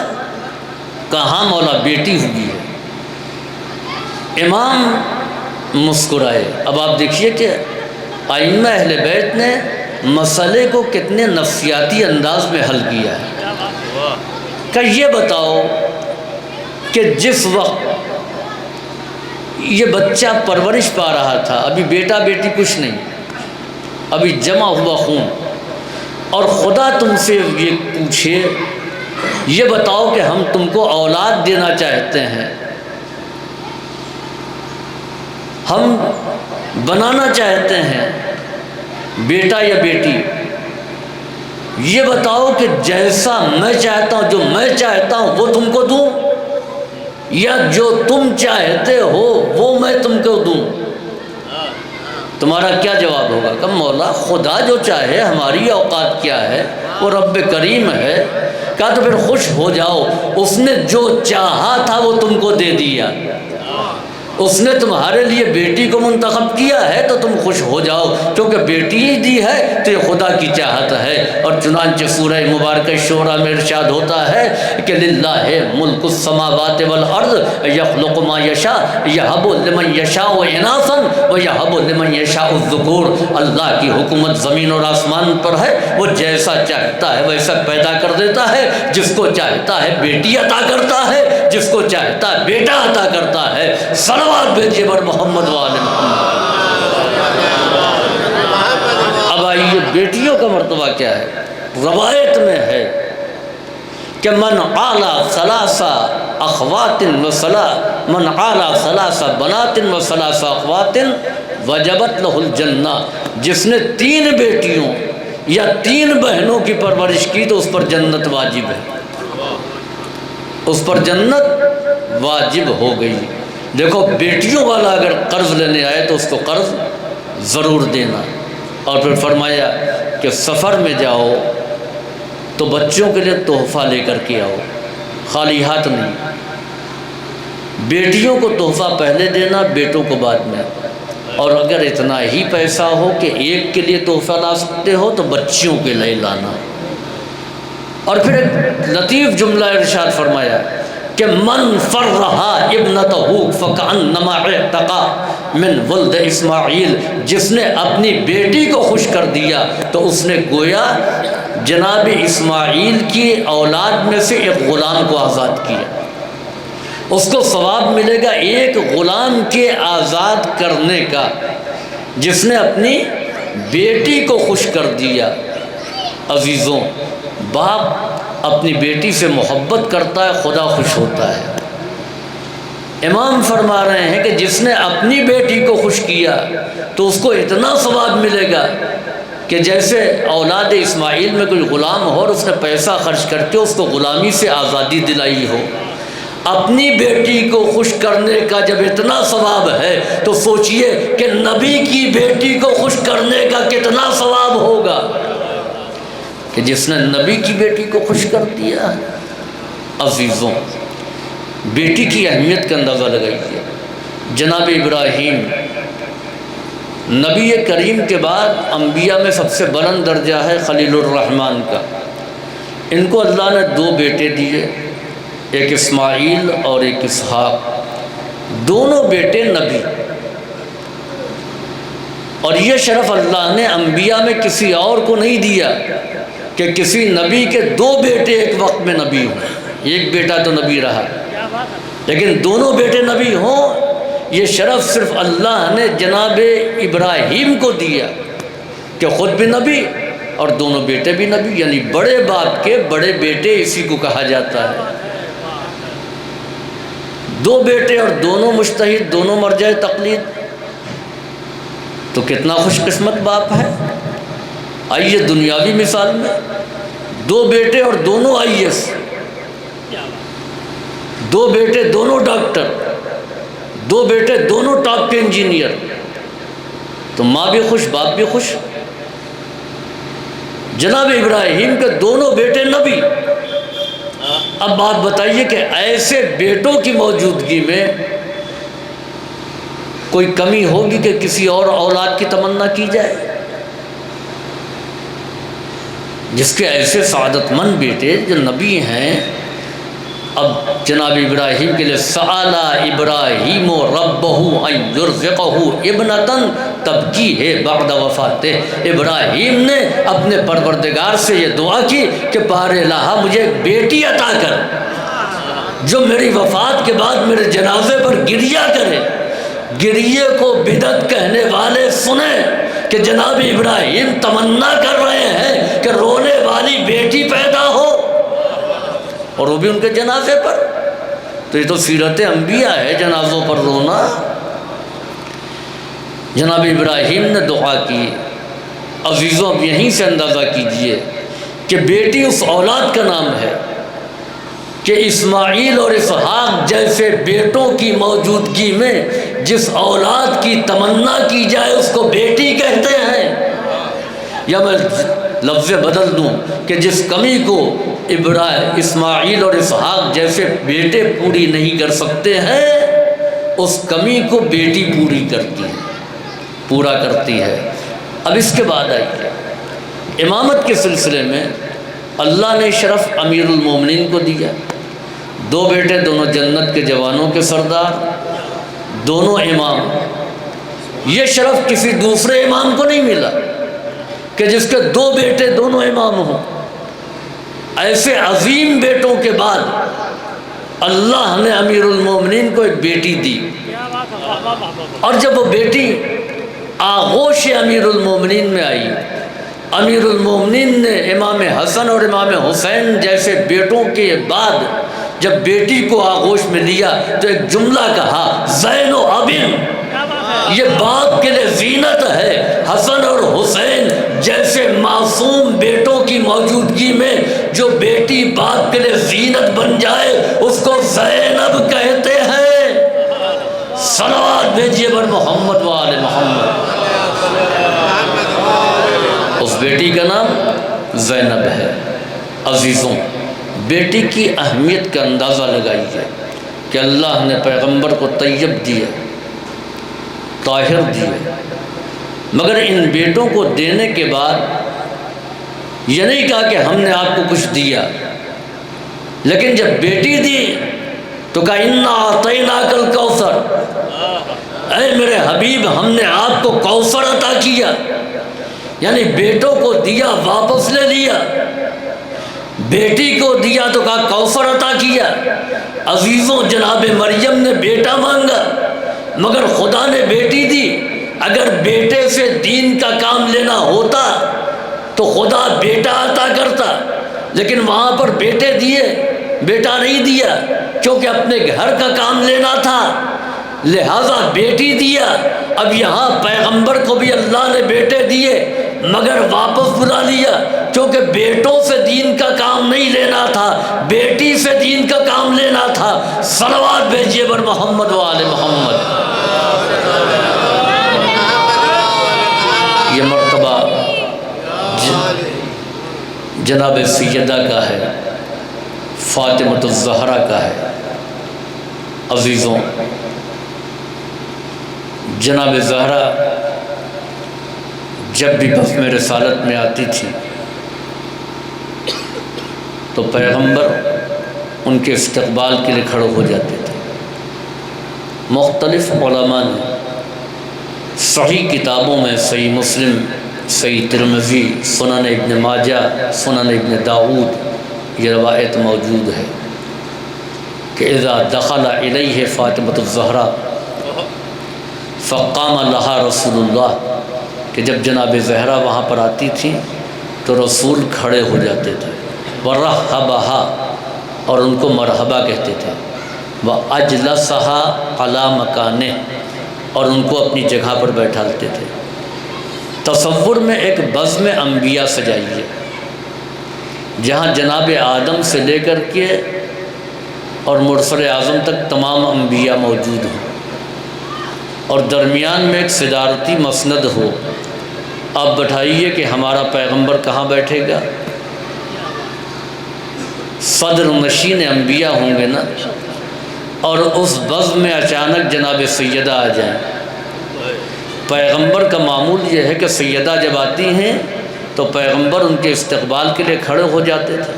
کہاں مولا بیٹی ہوئی ہے۔ امام مسکرائے۔ اب آپ دیکھیے کہ ائمہ اہل بیت نے مسئلے کو کتنے نفسیاتی انداز میں حل کیا ہے کہ یہ بتاؤ کہ جس وقت یہ بچہ پرورش پا رہا تھا، ابھی بیٹا بیٹی کچھ نہیں، ابھی جمع ہوا خون، اور خدا تم سے یہ پوچھے یہ بتاؤ کہ ہم تم کو اولاد دینا چاہتے ہیں، ہم بنانا چاہتے ہیں بیٹا یا بیٹی، یہ بتاؤ کہ جیسا میں چاہتا ہوں، جو میں چاہتا ہوں وہ تم کو دوں یا جو تم چاہتے ہو وہ میں تم کو دوں؟ تمہارا کیا جواب ہوگا؟ کہ مولا خدا جو چاہے، ہماری اوقات کیا ہے، وہ رب کریم ہے۔ کہا تو پھر خوش ہو جاؤ، اس نے جو چاہا تھا وہ تم کو دے دیا، اس نے تمہارے لیے بیٹی کو منتخب کیا ہے تو تم خوش ہو جاؤ، کیونکہ بیٹی ہی دی ہے تو یہ خدا کی چاہت ہے۔ اور چنانچہ سورہ مبارکہ شورى میں ارشاد ہوتا ہے کہ للہ ملک السماوات والارض یخلق ما یشاء یہب لمن یشاء اناثا ویہب لمن یشاء الذکور۔ اللہ کی حکومت زمین اور آسمان پر ہے، وہ جیسا چاہتا ہے ویسا پیدا کر دیتا ہے، جس کو چاہتا ہے بیٹی عطا کرتا ہے، جس کو چاہتا ہے بیٹا عطا کرتا ہے۔ صلوات بھیجیے بر محمد وآل محمد۔ اب آئیے بیٹیوں کا مرتبہ کیا ہے؟ روایت میں ہے کہ من عالی ثلاث اخوات من عالی ثلاث بنات و ثلاث اخوات وجبت لہ الجنہ، جس نے 3 بیٹیوں یا 3 بہنوں کی پرورش کی تو اس پر جنت واجب ہے، اس پر جنت واجب ہو گئی۔ دیکھو بیٹیوں والا اگر قرض لینے آئے تو اس کو قرض ضرور دینا۔ اور پھر فرمایا کہ سفر میں جاؤ تو بچوں کے لیے تحفہ لے کر کے آؤ، خالی ہاتھ نہیں۔ بیٹیوں کو تحفہ پہلے دینا، بیٹوں کو بعد میں۔ اور اگر اتنا ہی پیسہ ہو کہ ایک کے لیے تحفہ لا سکتے ہو تو بچیوں کے لیے لانا۔ اور پھر ایک لطیف جملہ ارشاد فرمایا کہ من فرحا ابنتہ فکأنما اعتقا من ولد اسماعیل، جس نے اپنی بیٹی کو خوش کر دیا تو اس نے گویا جناب اسماعیل کی اولاد میں سے ایک غلام کو آزاد کیا۔ اس کو ثواب ملے گا ایک غلام کے آزاد کرنے کا، جس نے اپنی بیٹی کو خوش کر دیا۔ عزیزوں، باپ اپنی بیٹی سے محبت کرتا ہے، خدا خوش ہوتا ہے۔ امام فرما رہے ہیں کہ جس نے اپنی بیٹی کو خوش کیا تو اس کو اتنا ثواب ملے گا کہ جیسے اولاد اسماعیل میں کوئی غلام ہو اور اس نے پیسہ خرچ کر کے اس کو غلامی سے آزادی دلائی ہو۔ اپنی بیٹی کو خوش کرنے کا جب اتنا ثواب ہے تو سوچئے کہ نبی کی بیٹی کو خوش کرنے کا کتنا ثواب ہوگا کہ جس نے نبی کی بیٹی کو خوش کر دیا۔ عزیزوں، بیٹی کی اہمیت کا اندازہ لگائیے۔ جناب ابراہیم نبی کریم کے بعد انبیاء میں سب سے بلند درجہ ہے خلیل الرحمن کا۔ ان کو اللہ نے 2 بیٹے دیے، ایک اسماعیل اور ایک اسحاق، دونوں بیٹے نبی۔ اور یہ شرف اللہ نے انبیاء میں کسی اور کو نہیں دیا کہ کسی نبی کے 2 بیٹے ایک وقت میں نبی ہوں۔ ایک بیٹا تو نبی رہا، لیکن دونوں بیٹے نبی ہوں، یہ شرف صرف اللہ نے جناب ابراہیم کو دیا کہ خود بھی نبی اور دونوں بیٹے بھی نبی، یعنی بڑے باپ کے بڑے بیٹے اسی کو کہا جاتا ہے۔ 2 بیٹے اور دونوں مجتہد، دونوں مرجع تقلید، تو کتنا خوش قسمت باپ ہے۔ آئیے دنیاوی مثال میں 2 بیٹے اور دونوں IAS، 2 بیٹے دونوں ڈاکٹر، 2 بیٹے دونوں ٹاپ کے انجینئر، تو ماں بھی خوش باپ بھی خوش۔ جناب ابراہیم کے دونوں بیٹے نبی۔ اب بات بتائیے کہ ایسے بیٹوں کی موجودگی میں کوئی کمی ہوگی کہ کسی اور اولاد کی تمنا کی جائے؟ جس کے ایسے سعادت مند بیٹے جو نبی ہیں۔ اب جناب ابراہیم کے لیے سأل ابراہیم ربہ ان یرزقہ ابنۃ تبکیہ بعد وفاتہ، ابراہیم نے اپنے پروردگار سے یہ دعا کی کہ بار الہ مجھے ایک بیٹی عطا کر جو میری وفات کے بعد میرے جنازے پر گریہ کرے۔ گریے کو بدعت کہنے والے سنیں کہ جناب ابراہیم تمنا کر رہے ہیں کہ رونے والی بیٹی پیدا ہو، اور وہ بھی ان کے جنازے پر۔ تو یہ تو سیرت انبیاء ہے، جنازوں پر رونا۔ جناب ابراہیم نے دعا کی۔ عزیزوں اب یہیں سے اندازہ کیجئے کہ بیٹی اس اولاد کا نام ہے کہ اسماعیل اور اسحاق جیسے بیٹوں کی موجودگی میں جس اولاد کی تمنا کی جائے اس کو بیٹی کہتے ہیں۔ یا میں لفظ بدل دوں کہ جس کمی کو اسماعیل اور اسحاق جیسے بیٹے پوری نہیں کر سکتے ہیں، اس کمی کو بیٹی پورا کرتی ہے۔ اب اس کے بعد آئیے امامت کے سلسلے میں اللہ نے شرف امیر المومنین کو دیا۔ 2 بیٹے، دونوں جنت کے جوانوں کے سردار، دونوں امام۔ یہ شرف کسی دوسرے امام کو نہیں ملا کہ جس کے 2 بیٹے دونوں امام ہوں۔ ایسے عظیم بیٹوں کے بعد اللہ نے امیر المومنین کو ایک بیٹی دی، اور جب وہ بیٹی آغوش امیر المومنین میں آئی، امیر المومنین نے امام حسن اور امام حسین جیسے بیٹوں کے بعد جب بیٹی کو آغوش میں لیا تو ایک جملہ کہا، زین و ابن، یہ باپ کے لیے زینت ہے۔ حسن اور حسین جیسے معصوم بیٹوں کی موجودگی میں جو بیٹی باپ کے لیے زینت بن جائے اس کو زینب کہتے ہیں۔ صلوات بھیجیے بر محمد و آل محمد۔ اس بیٹی کا نام زینب ہے۔ عزیزوں بیٹی کی اہمیت کا اندازہ لگائیے کہ اللہ نے پیغمبر کو طیب دیے، طاہر دیے، مگر ان بیٹوں کو دینے کے بعد یہ نہیں کہا کہ ہم نے آپ کو کچھ دیا، لیکن جب بیٹی دی تو کہا انا اعطیناک الکوثر، اے میرے حبیب ہم نے آپ کو کوثر عطا کیا۔ یعنی بیٹوں کو دیا واپس لے لیا، بیٹی کو دیا تو کہا کوثر عطا کیا۔ عزیزوں جناب مریم نے بیٹا مانگا مگر خدا نے بیٹی دی۔ اگر بیٹے سے دین کا کام لینا ہوتا تو خدا بیٹا عطا کرتا، لیکن وہاں پر بیٹے دیے، بیٹا نہیں دیا کیونکہ اپنے گھر کا کام لینا تھا، لہذا بیٹی دیا۔ اب یہاں پیغمبر کو بھی اللہ نے بیٹے دیے مگر واپس بلا لیا کیونکہ بیٹوں سے دین کا کام نہیں لینا تھا، بیٹی سے دین کا کام لینا تھا۔ صلوات بھیجیے بر محمد و آل محمد۔ یہ مرتبہ جناب سیدہ کا ہے، فاطمۃ الزہرا کا ہے۔ عزیزوں، جناب زہرا جب بھی بزم رسالت میں آتی تھی تو پیغمبر ان کے استقبال کے لیے کھڑے ہو جاتے تھے۔ مختلف علماء نے صحیح کتابوں میں صحیح مسلم، صحیح ترمذی، سنن ابن ماجہ، سنن ابن داؤد یہ روایت موجود ہے کہ اذا دخل الیہ فاطمۃ الزہرا فقام لہا رسول اللہ، کہ جب جناب زہرا وہاں پر آتی تھی تو رسول کھڑے ہو جاتے تھے، وَرَحَّبَهَا، اور ان کو مرحبا کہتے تھے، وَأَجْلَسَهَا عَلَى مَكَانِهِ، اور ان کو اپنی جگہ پر بیٹھالتے تھے۔ تصور میں ایک بزم انبیاء سجائیے جہاں جناب آدم سے لے کر کے اور مرسل اعظم تک تمام انبیاء موجود ہوں، اور درمیان میں ایک صدارتی مسند ہو۔ آپ بتائیے کہ ہمارا پیغمبر کہاں بیٹھے گا؟ صدر نشین انبیاء ہوں گے نا، اور اس بزم میں اچانک جناب سیدہ آ جائیں۔ پیغمبر کا معمول یہ ہے کہ سیدہ جب آتی ہیں تو پیغمبر ان کے استقبال کے لیے کھڑے ہو جاتے تھے۔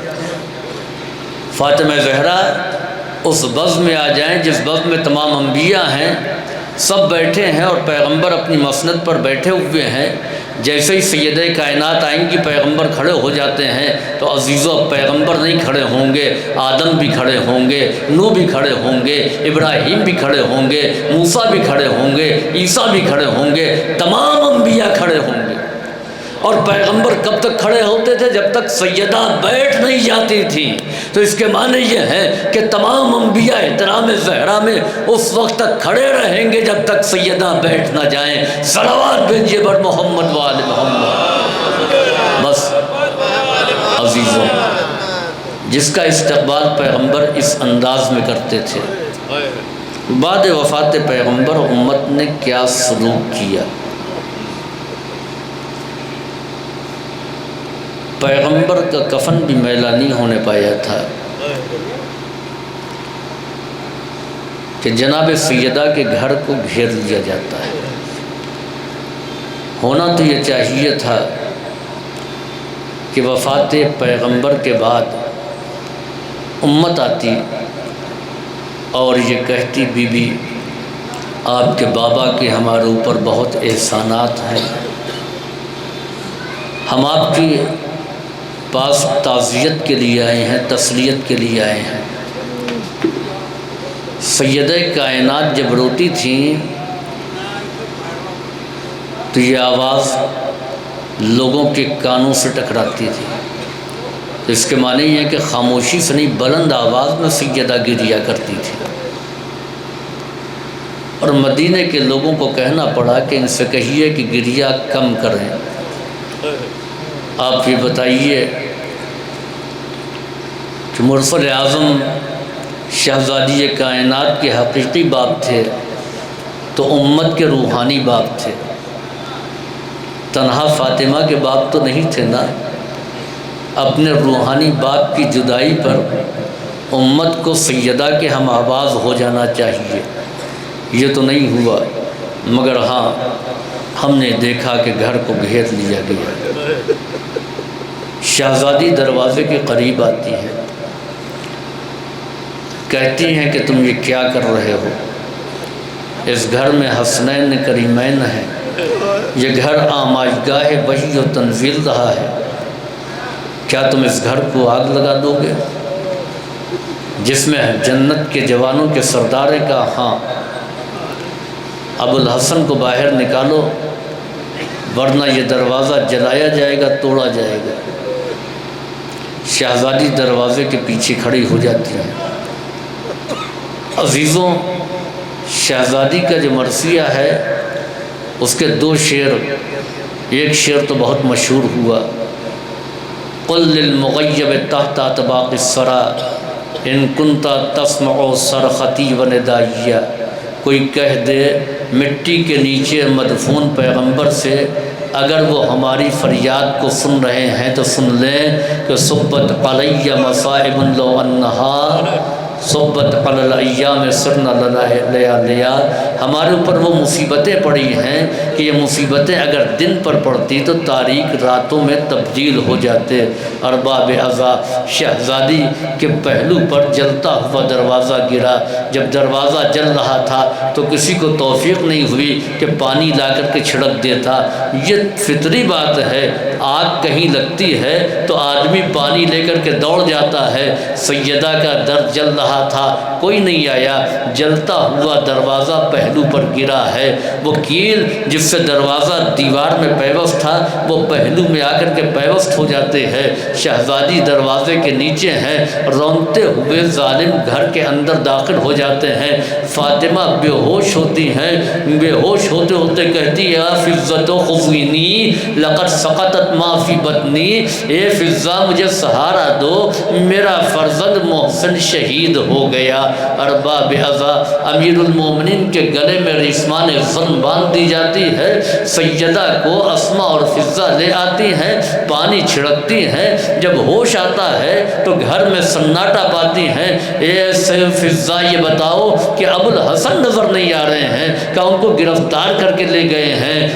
فاطمہ زہرا اس بزم میں آ جائیں جس بزم میں تمام انبیاء ہیں، سب بیٹھے ہیں اور پیغمبر اپنی مسند پر بیٹھے ہوئے ہیں۔ جیسے ہی سیدہ کائنات آئیں گی پیغمبر کھڑے ہو جاتے ہیں، تو عزیزو پیغمبر نہیں کھڑے ہوں گے، آدم بھی کھڑے ہوں گے، نوح بھی کھڑے ہوں گے، ابراہیم بھی کھڑے ہوں گے، موسیٰ بھی کھڑے ہوں گے، عیسیٰ بھی کھڑے ہوں گے، تمام انبیاء کھڑے ہوں گے۔ اور پیغمبر کب تک کھڑے ہوتے تھے؟ جب تک سیدہ بیٹھ نہیں جاتی تھی۔ تو اس کے معنی یہ ہے کہ تمام انبیاء احترام زہرا میں اس وقت تک کھڑے رہیں گے جب تک سیدہ بیٹھ نہ جائیں۔ صلوات بھیجیے بر محمد و آل محمد۔ بس عزیزوں، جس کا استقبال پیغمبر اس انداز میں کرتے تھے، بعد وفات پیغمبر امت نے کیا سلوک کیا؟ پیغمبر کا کفن بھی میلا نہیں ہونے پایا تھا کہ جناب سیدہ کے گھر کو گھیر لیا جاتا ہے۔ ہونا تو یہ چاہیے تھا کہ وفات پیغمبر کے بعد امت آتی اور یہ کہتی، بی بی آپ کے بابا کے ہمارے اوپر بہت احسانات ہیں، ہم آپ کی پاس تعزیت کے لیے آئے ہیں، تسلیت کے لیے آئے ہیں۔ سیدہ کائنات جب روتی تھیں تو یہ آواز لوگوں کے کانوں سے ٹکراتی تھی۔ تو اس کے معنی یہ ہے کہ خاموشی سے نہیں، بلند آواز میں سیدہ گریا کرتی تھی، اور مدینے کے لوگوں کو کہنا پڑا کہ ان سے کہیے کہ گریا کم کریں۔ آپ یہ بتائیے کہ مرسل اعظم شہزادی کائنات کے حقیقی باپ تھے تو امت کے روحانی باپ تھے، تنہا فاطمہ کے باپ تو نہیں تھے نا۔ اپنے روحانی باپ کی جدائی پر امت کو سیدہ کے ہم آواز ہو جانا چاہیے، یہ تو نہیں ہوا، مگر ہاں ہم نے دیکھا کہ گھر کو گھیر لیا گیا۔ شہزادی دروازے کے قریب آتی ہے، کہتی ہیں کہ تم یہ کیا کر رہے ہو؟ اس گھر میں حسنین کریمین ہیں، یہ گھر آماجگاہ وحی و تنزیل رہا ہے، کیا تم اس گھر کو آگ لگا دو گے جس میں جنت کے جوانوں کے سردار کا؟ ہاں، ابو الحسن کو باہر نکالو ورنہ یہ دروازہ جلایا جائے گا، توڑا جائے گا۔ شہزادی دروازے کے پیچھے کھڑی ہو جاتی ہے۔ عزیزوں، شہزادی کا جو مرثیہ ہے اس کے دو شعر، ایک شعر تو بہت مشہور ہوا، قل للمغیب تحت اطباق الثری ان کنت تسمع صرختی و ندائیہ، کوئی کہہ دے مٹی کے نیچے مدفون پیغمبر سے، اگر وہ ہماری فریاد کو سن رہے ہیں تو سن لیں کہ صبت علی مصائب لو انہا صبت علی الایام سرنا لیا ہمارے اوپر وہ مصیبتیں پڑی ہیں کہ یہ مصیبتیں اگر دن پر پڑتی تو تاریک راتوں میں تبدیل ہو جاتے۔ ارباب عزا، شہزادی کے پہلو پر جلتا ہوا دروازہ گرا۔ جب دروازہ جل رہا تھا تو کسی کو توفیق نہیں ہوئی کہ پانی لا کر کے چھڑک دیتا۔ یہ فطری بات ہے، آگ کہیں لگتی ہے تو آدمی پانی لے کر کے دوڑ جاتا ہے۔ سیدہ کا در جل رہا تھا، کوئی نہیں آیا، جلتا ہوا دروازہ پہلو پر گرا ہے۔ وہ کیل جس سے دروازہ دیوار میں پیوست تھا وہ پہلو میں آ کر کے پیوست ہو جاتے ہیں۔ شہزادی دروازے کے نیچے ہیں، رونتے ہوئے ظالم گھر کے اندر داخل ہو جاتے ہیں۔ فاطمہ بے ہوش ہوتی ہیں، بے ہوش ہوتے ہوتے کہتی ہے فضت خذینی لقد سقطت ما فی بطنی، اے فضہ مجھے سہارا دو، میرا فرزند محسن شہید ہو گیا۔ ارباب عزا، امیر المومنین کے گلے میں ریسمان ظلم باندھ دی جاتی ہے۔ سیدہ کو اسما اور فضہ لے آتی ہیں، پانی چھڑکتی ہیں۔ جب ہوش آتا ہے تو گھر میں سناٹا پاتی ہیں۔ اے فضہ یہ بتاؤ کہ ابو الحسن نظر نہیں آ رہے ہیں، کہ ان کو گرفتار کر کے لے گئے ہیں؟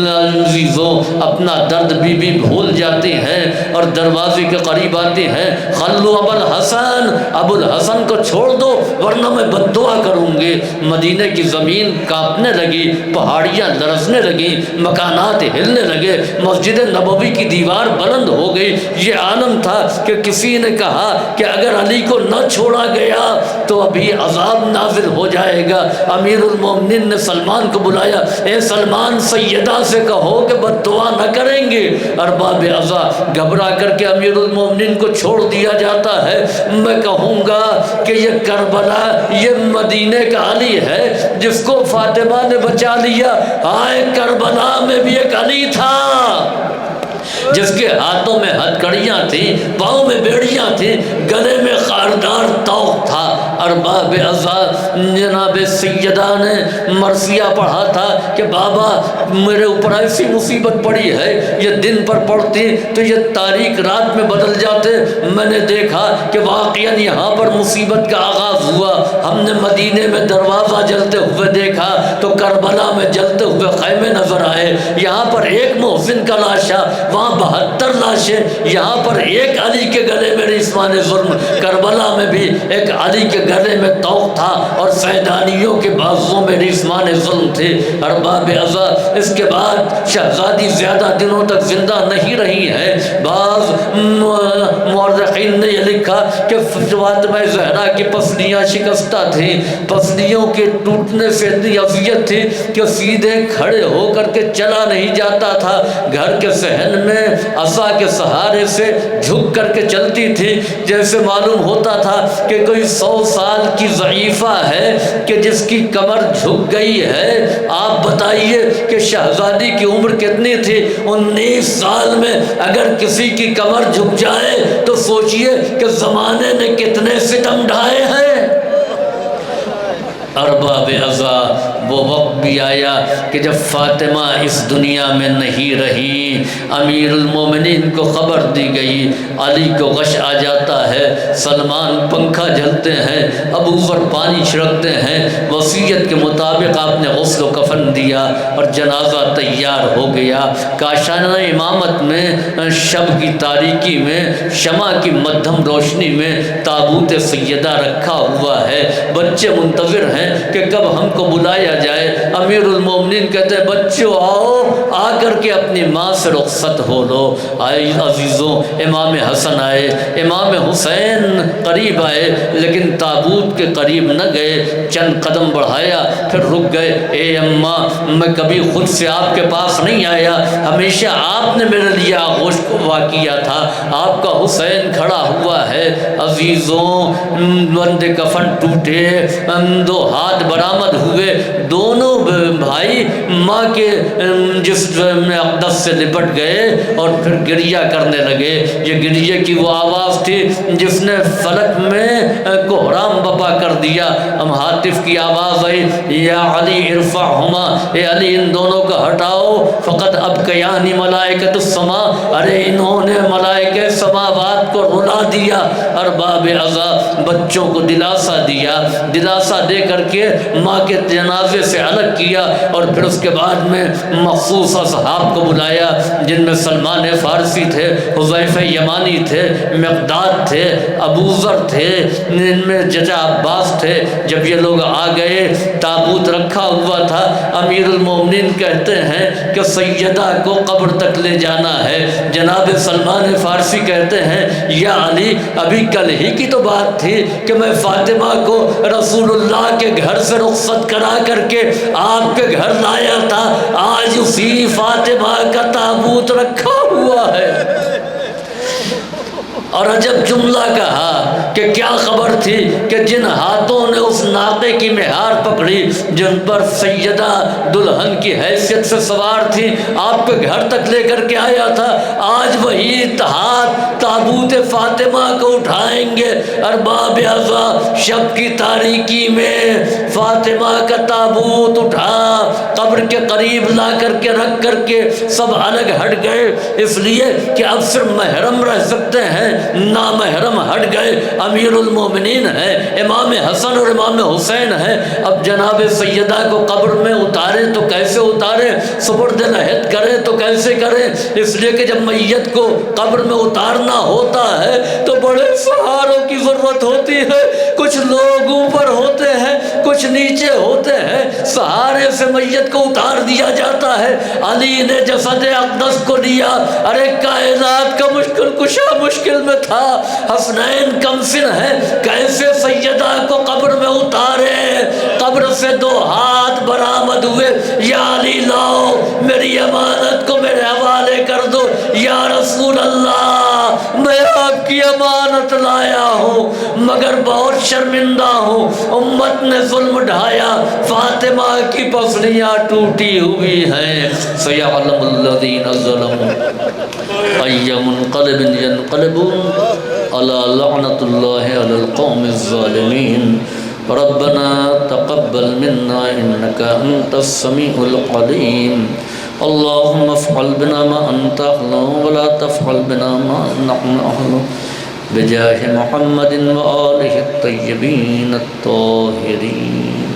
عزیزوں، اپنا درد بی بی بھول جاتی ہیں اور دروازے کے قریب آتی ہیں۔ خلو ابو الحسن، ابو الحسن کو چھوڑ دو ورنہ میں بد دعا کروں گی۔ مدینہ کی زمین کانپنے لگی، پہاڑیاں لرزنے لگیں، مکانات ہلنے لگے، مسجد نبوی کی دیوار بلند ہو گئی۔ یہ عالم تھا کہ کسی نے کہا کہ اگر علی کو نہ چھوڑا گیا تو ابھی عذاب نازل ہو جائے گا۔ امیر المومنین نے سلمان کو بلایا، اے سلمان سیدہ سے کہو کہ بد دعا نہ کریں گے۔ ارباب عزا، گھبرا کر کے امیر المومنین کو چھوڑ دیا جاتا ہے۔ میں کہوں گا کہ یہ کربلا، یہ مدینے کا علی ہے جس کو فاطمہ نے بچا لیا۔ آئے کربلا میں بھی ایک علی تھا جس کے ہاتھوں میں ہتھکڑیاں تھیں، پاؤں میں بیڑیاں تھیں، گلے میں خاردار طوق تھا۔ ارباب عزا، جناب سیدہ نے مرثیہ پڑھا تھا کہ بابا میرے اوپر ایسی مصیبت پڑی ہے، یہ دن پر پڑتی تو یہ تاریک رات میں بدل جاتے۔ میں نے دیکھا کہ واقعاً یہاں پر مصیبت کا آغاز ہوا۔ ہم نے مدینے میں دروازہ جلتے ہوئے دیکھا تو کربلا میں جلتے ہوئے خیمے نظر آئے۔ یہاں پر ایک محسن کا لاشا، وہاں 72 لاشیں، یہاں پر ایک علی کے گلے میں ریسمان ظلم۔ کربلا میں بھی ایک علی کے گلے میں طوق تھا اور سیدانیوں کے بازوؤں میں ریسمان ظلم تھے۔ ارباب عزا، اس کے بعد شہزادی زیادہ دنوں تک زندہ نہیں رہی ہے۔ بعض مورخین نے یہ لکھا کہ فاطمہ زہرا کی پسلیاں شکستہ تھیں، پسلیوں کے ٹوٹنے سے اتنی اذیت تھی کہ سیدھے کھڑے ہو کر کے چلا نہیں جاتا تھا۔ گھر کے صحن میں عصا کے سہارے سے جھک کر کے چلتی تھی، جیسے معلوم ہوتا تھا کہ کوئی 100 سال کی ضعیفہ ہے کہ جس کی کمر جھک گئی ہے۔ آپ بتائیے کہ شہزادی کی عمر کتنی تھی؟ 19 سال میں اگر کسی کی کمر جھک جائے تو سوچئے کہ زمانے نے کتنے ستم ڈھائے ہیں۔ ارباب عزا، وہ وقت بھی آیا کہ جب فاطمہ اس دنیا میں نہیں رہی، امیر المومنین کو خبر دی گئی، علی کو غش آ جاتا ہے، سلمان پنکھا جھلتے ہیں، ابو بکر پانی چھڑکتے ہیں، وصیت کے مطابق آپ نے غسل و کفن دیا اور جنازہ تیار ہو گیا۔ کاشانہ امامت میں شب کی تاریکی میں شمع کی مدھم روشنی میں تابوت سیدہ رکھا ہوا ہے، بچے منتظر ہیں کہ کب ہم کو بلایا جائے۔ امیر المومنین کہتے ہیں بچوں آؤ، آ کر کے اپنی ماں سے رخصت ہو لو۔ آئے عزیزوں، امام حسن آئے، امام حسین قریب آئے، لیکن تابوت کے قریب نہ گئے، چند قدم بڑھایا پھر رک گئے۔ اے اماں، میں کبھی خود سے آپ کے پاس نہیں آیا، ہمیشہ آپ نے میرے لیے آغوش کو کیا تھا، آپ کا حسین کھڑا ہوا ہے۔ عزیزوں، بند کفن ٹوٹے، دو ہاتھ برآمد ہوئے، دونوں بھائی ماں کے جسم اقدس سے لپٹ گئے اور پھر گریہ کرنے لگے۔ یہ گریہ کی وہ آواز تھی جس نے فلک میں کو حرام بپا کر دیا۔ ہم ہاتف کی آواز آئی یا علی ارفعہما، اے علی ان دونوں کو ہٹاؤ، فقط ابکیانی ملائکۃ السما، ارے انہوں نے ملائکہ سماوات کو رلا دیا۔ ارباب عزا بچوں کو دلاسا دیا، دلاسا دے کر کے ماں کے جنازے سے الگ کیا، اور پھر اس کے بعد میں مخصوص اصحاب کو بلایا جن میں سلمان فارسی تھے، حذیفہ یمانی تھے، مقداد تھے، ابو ذر تھے، ان میں چچا عباس تھے۔ جب یہ لوگ آ گئے، تابوت رکھا ہوا تھا، امیر المومنین کہتے ہیں کہ سیدہ کو قبر تک لے جانا ہے۔ جناب سلمان فارسی کہتے ہیں یا علی ابھی کل ہی کی تو بات تھی کہ میں فاطمہ کو رسول اللہ کے گھر سے رخصت کرا کر کے آپ کے گھر لایا تھا، آج اسی فاطمہ کا تابوت رکھا ہوا ہے۔ اور عجب جملہ کہا کہ کیا خبر تھی کہ جن ہاتھوں نے اس ناقے کی مہار پکڑی جن پر سیدہ دلہن کی حیثیت سے سوار تھی، آپ کے گھر تک لے کر کے آیا تھا، آج وہی ہاتھ تابوت فاطمہ کو اٹھائیں گے۔ ارباب عزا شب کی تاریکی میں فاطمہ کا تابوت اٹھا، قبر کے قریب لا کر کے رکھ کر کے سب الگ ہٹ گئے، اس لیے کہ اب صرف محرم رہ سکتے ہیں، نامحرم ہٹ گئے۔ امیر المومنین ہے، امام حسن اور امام حسین ہے، اب جناب سیدہ کو قبر میں اتارے تو کیسے اتارے، سپرد لحد کرے تو کیسے کرے، اس لیے کہ جب میت کو قبر میں اتارنا ہوتا ہے تو بڑے سہاروں کی ضرورت ہوتی ہے، کچھ لوگ اوپر ہوتے ہیں، کچھ نیچے ہوتے ہیں، سہارے سے میت کو اتار دیا جاتا ہے۔ علی نے جسد اقدس کو لیا، ارے کائنات کا مشکل کشا مشکل میں تھا، حسنین کمسن ہے، کیسے سیدہ کو قبر میں اتارے، قبر سے 2 ہاتھ برآمد ہوئے، یا علی لاؤ میری امانت کو میرے حوالے کر دو، یا رسول اللہ میں آپ کی امانت لایا ہوں مگر بہت شرمندہ ہوں، امت نے ظلم ڈھایا، فاطمہ کی پسلیاں ٹوٹی ہوئی ہیں، سیعلم الذین ظلموا أي منقلب ينقلبون على لعنة الله على القوم الظالمين ربنا تقبل منا إنك أنت السميع العليم اللهم افعل بنا ما أنت أهله ولا تفعل بنا ما نحن أهله بجاه محمد وآله الطيبين الطاهرين.